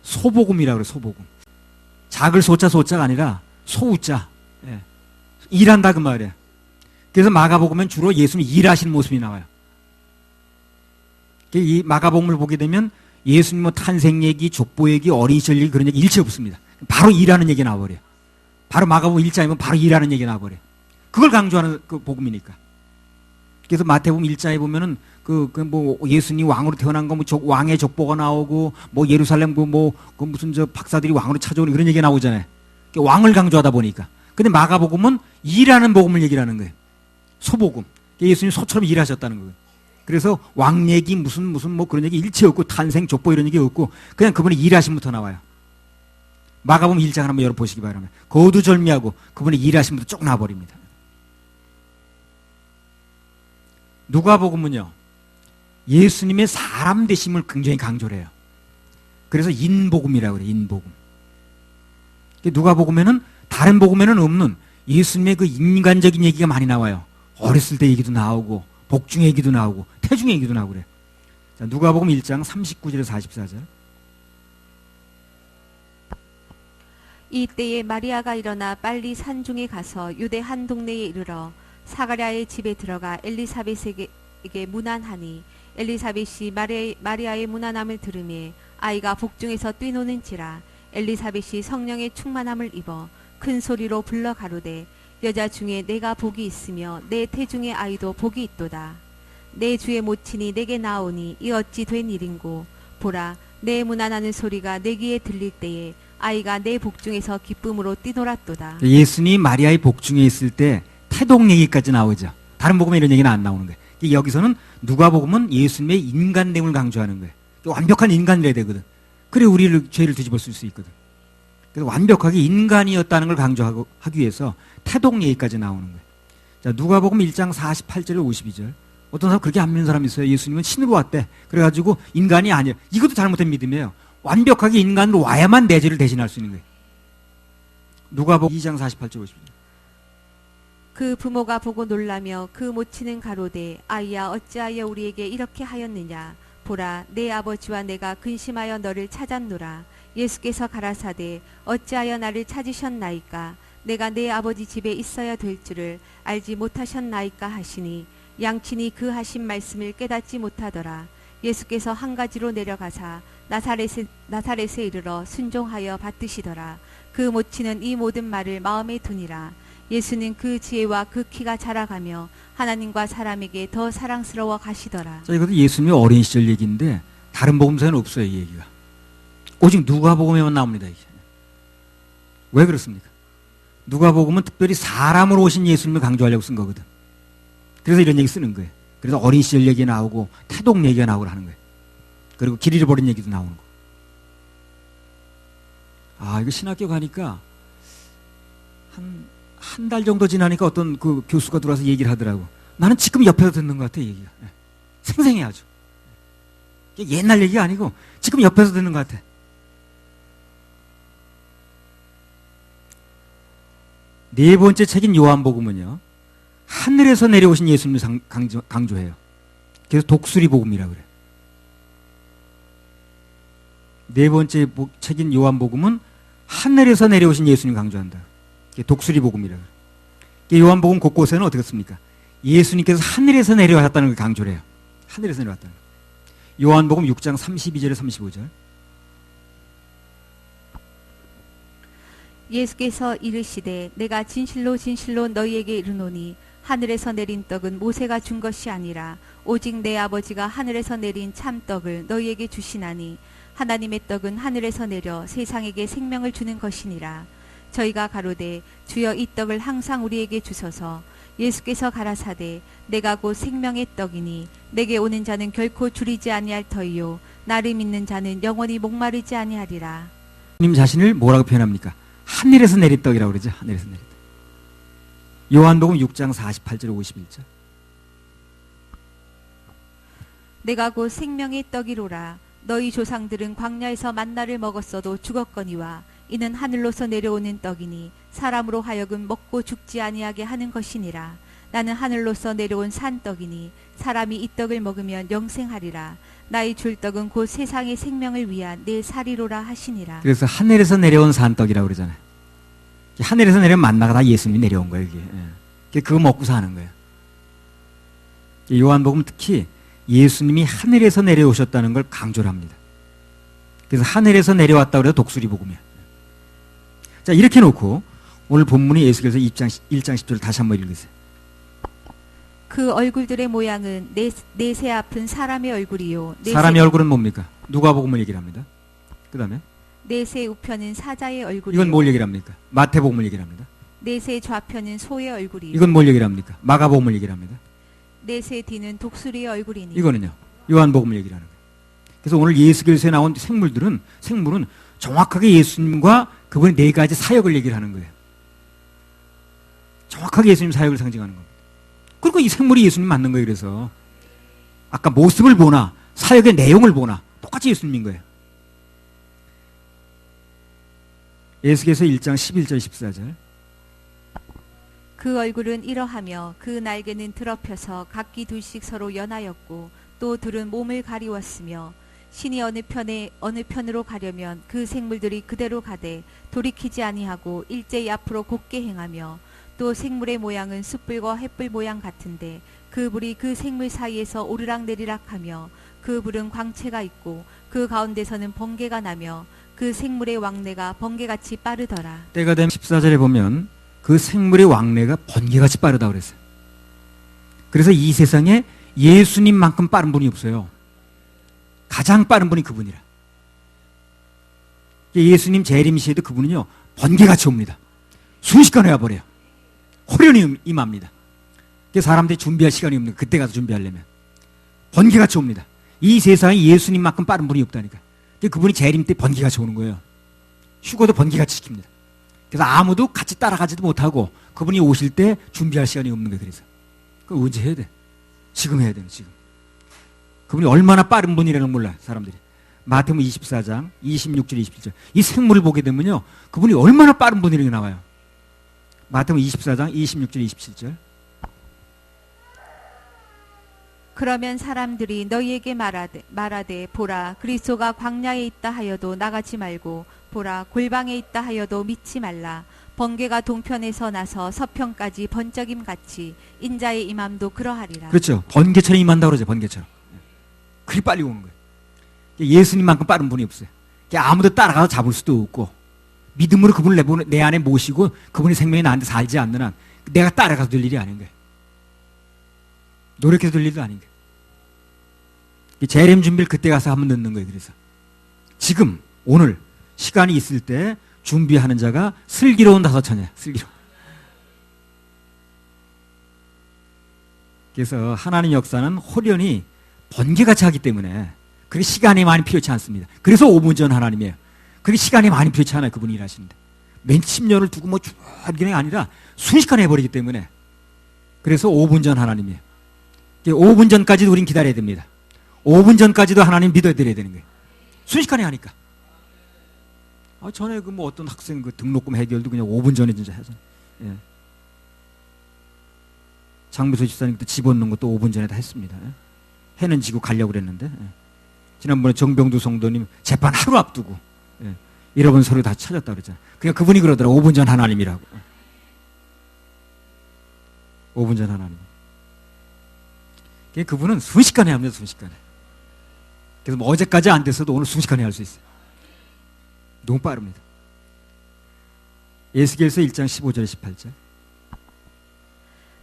소복음이라고 그래요. 소복음. 작을 소자가 아니라 소우자. 예. 일한다 그 말이에요. 그래서 마가복음은 주로 예수님이 일하시는 모습이 나와요. 이 마가복음을 보게 되면 예수님 탄생 얘기, 족보 얘기, 어린 시절 얘기 그런 얘기 일체 없습니다. 바로 일하는 얘기 나와버려. 바로 마가복음 1장에 보면 바로 일하는 얘기 나와버려. 그걸 강조하는 그 복음이니까. 그래서 마태복음 1장에 보면은 뭐 예수님 왕으로 태어난 거 뭐 왕의 족보가 나오고 뭐 예루살렘 그 무슨 저 박사들이 왕으로 찾아오는 그런 얘기가 나오잖아요. 왕을 강조하다 보니까. 근데 마가복음은 일하는 복음을 얘기를 하는 거예요. 소복음. 예수님 소처럼 일하셨다는 거예요. 그래서 왕 얘기 무슨 뭐 그런 얘기 일체 없고 탄생 족보 이런 얘기 없고 그냥 그분의 일하심부터 나와요. 마가복음 1장 한번 열어보시기 바랍니다. 거두절미하고 그분의 일하심부터 쭉 나와버립니다. 누가복음은요, 예수님의 사람 되심을 굉장히 강조를 해요. 그래서 인복음이라고 그래요. 인복음. 누가복음에는 다른 복음에는 없는 예수님의 그 인간적인 얘기가 많이 나와요. 어렸을 때 얘기도 나오고 복중 얘기도 나오고 태중 얘기도 나오고 그래요. 자, 누가복음 1장 39절에서 44절. 이때에 마리아가 일어나 빨리 산중에 가서 유대 한 동네에 이르러 사가랴의 집에 들어가 엘리사벳에게 문안하니 엘리사벳이 마리아의 문안함을 들으매 아이가 복중에서 뛰노는지라 엘리사벳이 성령의 충만함을 입어 큰 소리로 불러 가로되 여자 중에 내가 복이 있으며 내 태중의 아이도 복이 있도다. 내 주의 모친이 내게 나오니 이 어찌 된 일인고 보라 내 문안하는 소리가 내 귀에 들릴 때에 아이가 내 복중에서 기쁨으로 뛰놀았도다. 예수님 마리아의 복중에 있을 때 태동 얘기까지 나오죠. 다른 복음에 이런 얘기는 안 나오는 거예요. 여기서는 누가복음은 예수님의 인간됨을 강조하는 거예요. 완벽한 인간이어야 되거든. 그래 우리를 죄를 뒤집어 쓸 수 있거든. 그래서 완벽하게 인간이었다는 걸 강조하기 위해서 태동 얘기까지 나오는 거예요. 자, 누가복음 1장 48절에 52절. 어떤 사람 그렇게 안 믿는 사람이 있어요. 예수님은 신으로 왔대. 그래가지고 인간이 아니에요. 이것도 잘못된 믿음이에요. 완벽하게 인간으로 와야만 내 죄를 대신할 수 있는 거예요. 누가복음 2장 48절 50절. 그 부모가 보고 놀라며 그 모친은 가로되 아이야 어찌하여 우리에게 이렇게 하였느냐 보라 내 아버지와 내가 근심하여 너를 찾았노라. 예수께서 가라사대 어찌하여 나를 찾으셨나이까 내가 내 아버지 집에 있어야 될 줄을 알지 못하셨나이까 하시니 양친이 그 하신 말씀을 깨닫지 못하더라. 예수께서 한 가지로 내려가사 나사렛에 이르러 순종하여 받드시더라. 그 모친은 이 모든 말을 마음에 두니라. 예수는 그 지혜와 그 키가 자라가며 하나님과 사람에게 더 사랑스러워 가시더라. 자, 이것도 예수님의 어린 시절 얘기인데 다른 복음서에는 없어요, 이 얘기가. 오직 누가복음에만 나옵니다. 이게. 왜 그렇습니까? 누가복음은 특별히 사람으로 오신 예수님을 강조하려고 쓴 거거든. 그래서 이런 얘기 쓰는 거예요. 그래서 어린 시절 얘기 나오고 태동 얘기가 나오고 하는 거예요. 그리고 길 잃어버린 얘기도 나오는 거. 아, 이거 신학교 가니까 한 달 정도 지나니까 어떤 그 교수가 들어와서 얘기를 하더라고. 나는 지금 옆에서 듣는 것 같아, 얘기가. 생생해 아주. 옛날 얘기가 아니고 지금 옆에서 듣는 것 같아. 네 번째 책인 요한복음은요, 하늘에서 내려오신 예수님을 강조해요. 그래서 독수리 복음이라고 그래요. 네 번째 책인 요한복음은 하늘에서 내려오신 예수님 강조한다. 독수리 복음이라고 그래요. 요한복음 곳곳에는 어떻게 씁니까? 예수님께서 하늘에서 내려왔다는 걸 강조를 해요. 하늘에서 내려왔다는 거. 요한복음 6장 32절에 35절. 예수께서 이르시되 내가 진실로 진실로 너희에게 이르노니 하늘에서 내린 떡은 모세가 준 것이 아니라 오직 내 아버지가 하늘에서 내린 참떡을 너희에게 주시나니 하나님의 떡은 하늘에서 내려 세상에게 생명을 주는 것이니라. 저희가 가로되 주여 이 떡을 항상 우리에게 주소서. 예수께서 가라사대 내가 곧 생명의 떡이니 내게 오는 자는 결코 줄이지 아니할 터이요 나를 믿는 자는 영원히 목마르지 아니하리라. 님 자신을 뭐라고 표현합니까? 하늘에서 내린 떡이라고 그러죠. 하늘에서 내린 떡. 요한복음 6장 48절 51절. 내가 곧 생명의 떡이로라. 너희 조상들은 광야에서 만나를 먹었어도 죽었거니와 이는 하늘로서 내려오는 떡이니 사람으로 하여금 먹고 죽지 아니하게 하는 것이니라. 나는 하늘로서 내려온 산떡이니 사람이 이 떡을 먹으면 영생하리라. 나의 줄 떡은 곧 세상의 생명을 위한 내 살이로라 하시니라. 그래서 하늘에서 내려온 산떡이라고 그러잖아요. 하늘에서 내려온 만나가 다 예수님이 내려온 거예요. 이게. 그거 먹고 사는 거예요. 요한복음 특히 예수님이 하늘에서 내려오셨다는 걸 강조를 합니다. 그래서 하늘에서 내려왔다고 해서 독수리 복음이야. 자, 이렇게 놓고 오늘 본문이 예수께서 1장 10절 다시 한번 읽으세요. 그 얼굴들의 모양은 내세 아픈 사람의 얼굴이요. 사람의 얼굴은 뭡니까? 누가복음을 얘기를 합니다. 그 다음에 내세 우편은 사자의 얼굴이요. 이건 뭘 얘기를 합니까? 마태복음을 얘기를 합니다. 내세 좌편은 소의 얼굴이요. 이건 뭘 얘기를 합니까? 마가복음을 얘기를 합니다. 내세 뒤는 독수리의 얼굴이니. 이거는요, 요한복음을 얘기를 하는 거예요. 그래서 오늘 예수께서에 나온 생물은 정확하게 예수님과 그분의 네 가지 사역을 얘기를 하는 거예요. 정확하게 예수님 사역을 상징하는 겁니다. 그리고 이 생물이 예수님 맞는 거예요. 그래서 아까 모습을 보나 사역의 내용을 보나 똑같이 예수님인 거예요. 예수께서 1장 11절 14절 그 얼굴은 이러하며 그 날개는 드럽혀서 각기 둘씩 서로 연하였고 또 둘은 몸을 가리웠으며 신이 어느 편으로 가려면 그 생물들이 그대로 가되 돌이키지 아니하고 일제히 앞으로 곧게 행하며 또 생물의 모양은 숯불과 횃불 모양 같은데 그 불이 그 생물 사이에서 오르락내리락하며 그 불은 광채가 있고 그 가운데서는 번개가 나며 그 생물의 왕래가 번개같이 빠르더라. 때가 되면 14절에 보면 그 생물의 왕래가 번개같이 빠르다고 그랬어요. 그래서 이 세상에 예수님만큼 빠른 분이 없어요. 가장 빠른 분이 그분이라. 예수님 재림 시에도 그분은요 번개같이 옵니다. 순식간에 와버려요. 호련히 임합니다. 사람들이 준비할 시간이 없는 거예요. 그때 가서 준비하려면 번개같이 옵니다. 이 세상에 예수님만큼 빠른 분이 없다니까. 그분이 재림 때 번개같이 오는 거예요. 휴거도 번개같이 시킵니다. 그래서 아무도 같이 따라가지도 못하고 그분이 오실 때 준비할 시간이 없는 거예요. 그래서 그거 언제 해야 돼? 지금 해야 돼요. 지금. 그분이 얼마나 빠른 분이라는 걸 몰라요. 사람들이. 마태복음 24장 26절 27절 이 생물을 보게 되면요 그분이 얼마나 빠른 분이라는 게 나와요. 마태복음 24장 26절 27절 그러면 사람들이 너희에게 말하되 보라 그리스도가 광야에 있다 하여도 나가지 말고 보라 골방에 있다 하여도 믿지 말라. 번개가 동편에서 나서 서편까지 번쩍임 같이 인자의 임함도 그러하리라. 그렇죠. 번개처럼 임한다고 그러죠. 번개처럼. 그리 빨리 오는 거예요. 예수님만큼 빠른 분이 없어요. 아무도 따라가서 잡을 수도 없고 믿음으로 그분을 내 안에 모시고 그분의 생명이 나한테 살지 않는 한 내가 따라가서 될 일이 아닌 거예요. 노력해서 될 일도 아닌 거예요. 재림 준비를 그때 가서 한번 넣는 거예요. 그래서 지금 오늘 시간이 있을 때 준비하는 자가 슬기로운 다섯처냐. 슬기로운. 그래서 하나님 역사는 호련히 번개같이 하기 때문에 그게 시간이 많이 필요치 않습니다. 그래서 5분 전 하나님이에요. 그게 시간이 많이 필요치 않아요. 그분이 일하시는데. 몇십 년을 두고 뭐 하는 게 아니라 순식간에 해버리기 때문에 그래서 5분 전 하나님이에요. 5분 전까지도 우린 기다려야 됩니다. 5분 전까지도 하나님 믿어드려야 되는 거예요. 순식간에 하니까. 전에 그 뭐 어떤 학생 그 등록금 해결도 그냥 5분 전에 진짜 하잖아요. 예. 장미소 집사님도 집어넣는 것도 5분 전에 다 했습니다. 예. 해는 지고 가려고 그랬는데. 예. 지난번에 정병두 성도님 재판 하루 앞두고 예. 잃어본 서류 다 찾았다 그랬잖아요. 그러니까 그분이 그러더라고요. 5분 전 하나님이라고. 5분 전 하나님. 그분은 순식간에 합니다. 순식간에. 그래서 뭐 어제까지 안 됐어도 오늘 순식간에 할 수 있어요. 너무 빠릅니다. 예수께서 1장 15절 18절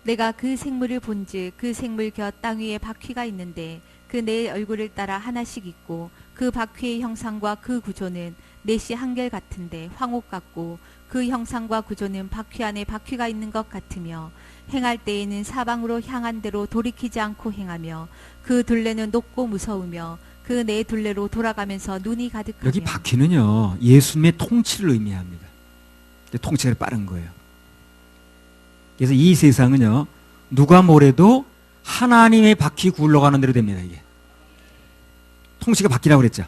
내가 그 생물을 본즉 그 생물 곁 땅 위에 바퀴가 있는데 그 네 얼굴을 따라 하나씩 있고 그 바퀴의 형상과 그 구조는 넷이 한결 같은데 황옥 같고 그 형상과 구조는 바퀴 안에 바퀴가 있는 것 같으며 행할 때에는 사방으로 향한 대로 돌이키지 않고 행하며 그 둘레는 높고 무서우며 그 네 둘레로 돌아가면서 눈이 가득하며. 여기 바퀴는요 예수님의 통치를 의미합니다. 통치가 빠른 거예요. 그래서 이 세상은요 누가 뭐래도 하나님의 바퀴 굴러가는 대로 됩니다. 이게 통치가 바퀴라고 그랬죠.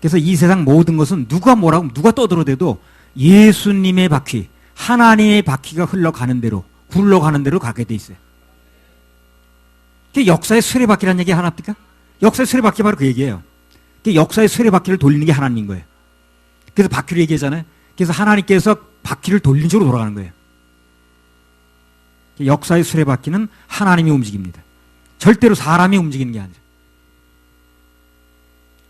그래서 이 세상 모든 것은 누가 뭐라고 누가 떠들어대도 예수님의 바퀴, 하나님의 바퀴가 흘러가는 대로 굴러가는 대로 가게 돼 있어요. 그게 역사의 수레바퀴라는 얘기 하나 합니까? 역사의 수레바퀴 바로 그 얘기예요. 그게 역사의 수레바퀴를 돌리는 게 하나님인 거예요. 그래서 바퀴를 얘기하잖아요. 그래서 하나님께서 바퀴를 돌린 쪽으로 돌아가는 거예요. 역사의 수레바퀴는 하나님이 움직입니다. 절대로 사람이 움직이는 게 아니라.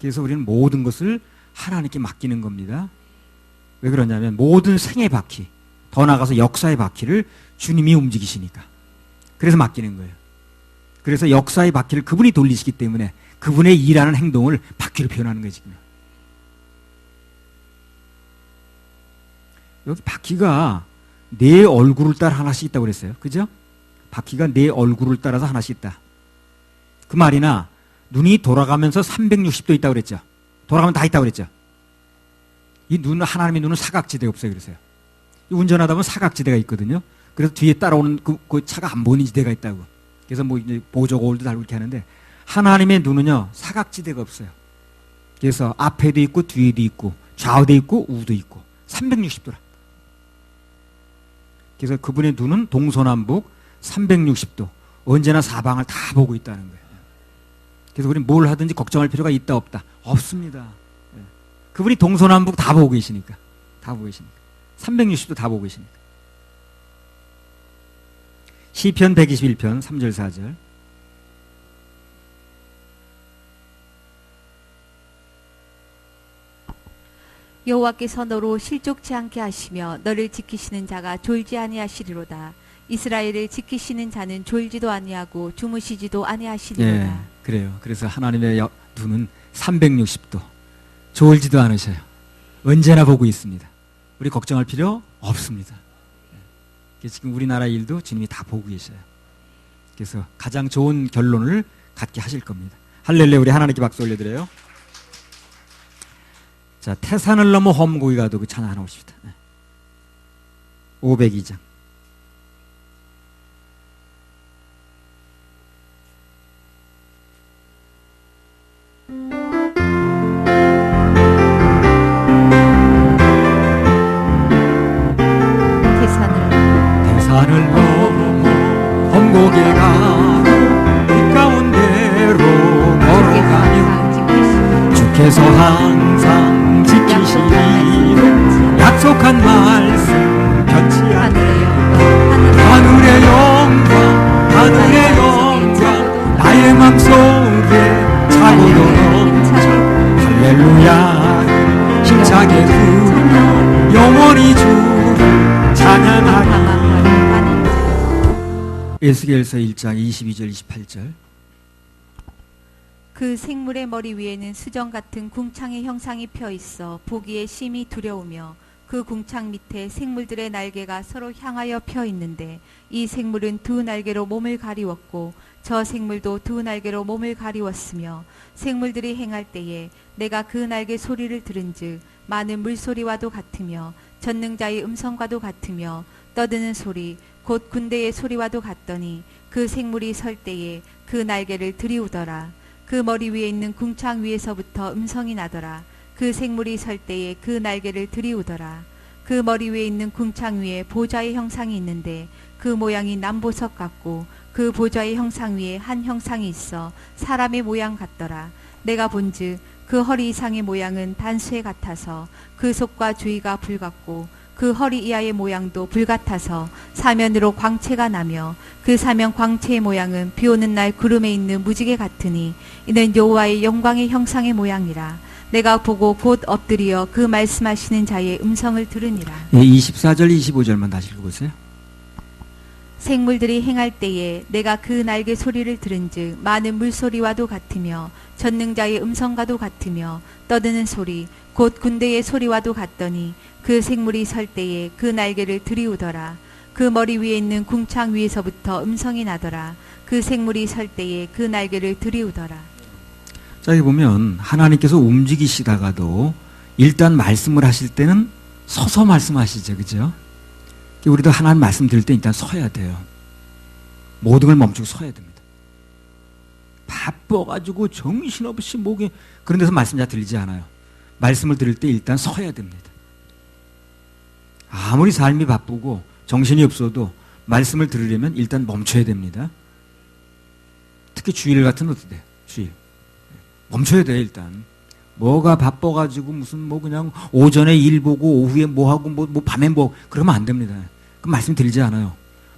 그래서 우리는 모든 것을 하나님께 맡기는 겁니다. 왜 그러냐면 모든 생의 바퀴, 더 나아가서 역사의 바퀴를 주님이 움직이시니까. 그래서 맡기는 거예요. 그래서 역사의 바퀴를 그분이 돌리시기 때문에 그분의 일하는 행동을 바퀴로 표현하는 거예요, 지금. 여기 바퀴가 내 얼굴을 따라 하나씩 있다고 그랬어요. 그죠? 바퀴가 내 얼굴을 따라서 하나씩 있다. 그 말이나 눈이 돌아가면서 360도 있다고 그랬죠. 돌아가면 다 있다고 그랬죠. 이 눈은, 하나님의 눈은 사각지대가 없어요. 그러세요. 운전하다 보면 사각지대가 있거든요. 그래서 뒤에 따라오는 그 차가 안 보이는 지대가 있다고. 그래서 뭐 이제 보조 거울도 달고 이렇게 하는데 하나님의 눈은요, 사각지대가 없어요. 그래서 앞에도 있고 뒤에도 있고 좌우도 있고 우도 있고 360도라. 그래서 그분의 눈은 동서남북 360도 언제나 사방을 다 보고 있다는 거예요. 그래서 우리는 뭘 하든지 걱정할 필요가 있다 없다? 없습니다. 그분이 동서남북 다 보고 계시니까. 다 보고 계시니까. 360도 다 보고 계시니까. 시편 121편 3절 4절. 여호와께서 너로 실족치 않게 하시며 너를 지키시는 자가 졸지 아니하시리로다. 이스라엘을 지키시는 자는 졸지도 아니하고 주무시지도 아니하시리로다. 네, 그래요. 그래서 하나님의 눈은 360도 졸지도 않으셔요. 언제나 보고 있습니다. 우리 걱정할 필요 없습니다. 지금 우리나라 일도 주님이 다 보고 계셔요. 그래서 가장 좋은 결론을 갖게 하실 겁니다. 할렐루야. 우리 하나님께 박수 올려드려요. 자, 태산을 넘어 험고기 가도 그 찬양 하나 봅시다. 502장. 태산을 넘어 험고기 가도 이 가운데로 걸어가며 주께서 항상 지키시리로 약속한 말씀 변치 않으려 하늘의 영광 하늘의 영광 나의 맘속에 차고도 넘쳐 할렐루야 힘차게 부르며 영원히 주를 찬양하리. 에스겔서 1장 22절 28절. 그 생물의 머리 위에는 수정 같은 궁창의 형상이 펴 있어 보기에 심히 두려우며 그 궁창 밑에 생물들의 날개가 서로 향하여 펴 있는데 이 생물은 두 날개로 몸을 가리웠고 저 생물도 두 날개로 몸을 가리웠으며 생물들이 행할 때에 내가 그 날개 소리를 들은즉 많은 물소리와도 같으며 전능자의 음성과도 같으며 떠드는 소리 곧 군대의 소리와도 같더니 그 생물이 설 때에 그 날개를 들이우더라. 그 머리 위에 있는 궁창 위에서부터 음성이 나더라. 그 생물이 설 때에 그 날개를 들이우더라. 그 머리 위에 있는 궁창 위에 보좌의 형상이 있는데 그 모양이 남보석 같고 그 보좌의 형상 위에 한 형상이 있어 사람의 모양 같더라. 내가 본즉 그 허리 이상의 모양은 단수에 같아서 그 속과 주위가 불같고 그 허리 이하의 모양도 불같아서 사면으로 광채가 나며 그 사면 광채의 모양은 비오는 날 구름에 있는 무지개 같으니 이는 여호와의 영광의 형상의 모양이라. 내가 보고 곧 엎드려 그 말씀하시는 자의 음성을 들으니라. 24절 25절만 다시 읽어보세요. 생물들이 행할 때에 내가 그 날개 소리를 들은즉 많은 물소리와도 같으며 전능자의 음성과도 같으며 떠드는 소리 곧 군대의 소리와도 같더니 그 생물이 설 때에 그 날개를 들이우더라. 그 머리 위에 있는 궁창 위에서부터 음성이 나더라. 그 생물이 설 때에 그 날개를 들이우더라. 자, 여기 보면 하나님께서 움직이시다가도 일단 말씀을 하실 때는 서서 말씀하시죠. 그죠? 우리도 하나님 말씀 들을 때 일단 서야 돼요. 모든 걸 멈추고 서야 됩니다. 바빠가지고 정신없이 목에 그런 데서 말씀 잘 들리지 않아요. 말씀을 들을 때 일단 서야 됩니다. 아무리 삶이 바쁘고 정신이 없어도 말씀을 들으려면 일단 멈춰야 됩니다. 특히 주일 같은 어때? 주일. 멈춰야 돼요, 일단. 뭐가 바빠가지고 무슨 뭐 그냥 오전에 일 보고 오후에 뭐 하고 뭐 밤에 뭐 그러면 안 됩니다. 그럼 말씀 들리지 않아요.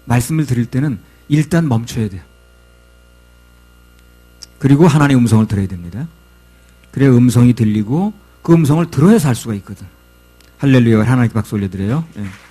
말씀을 들을 때는 일단 멈춰야 돼요. 그리고 하나님의 음성을 들어야 됩니다. 그래야 음성이 들리고 그 음성을 들어야 살 수가 있거든. 할렐루야 하나님께 박수 올려드려요. 예.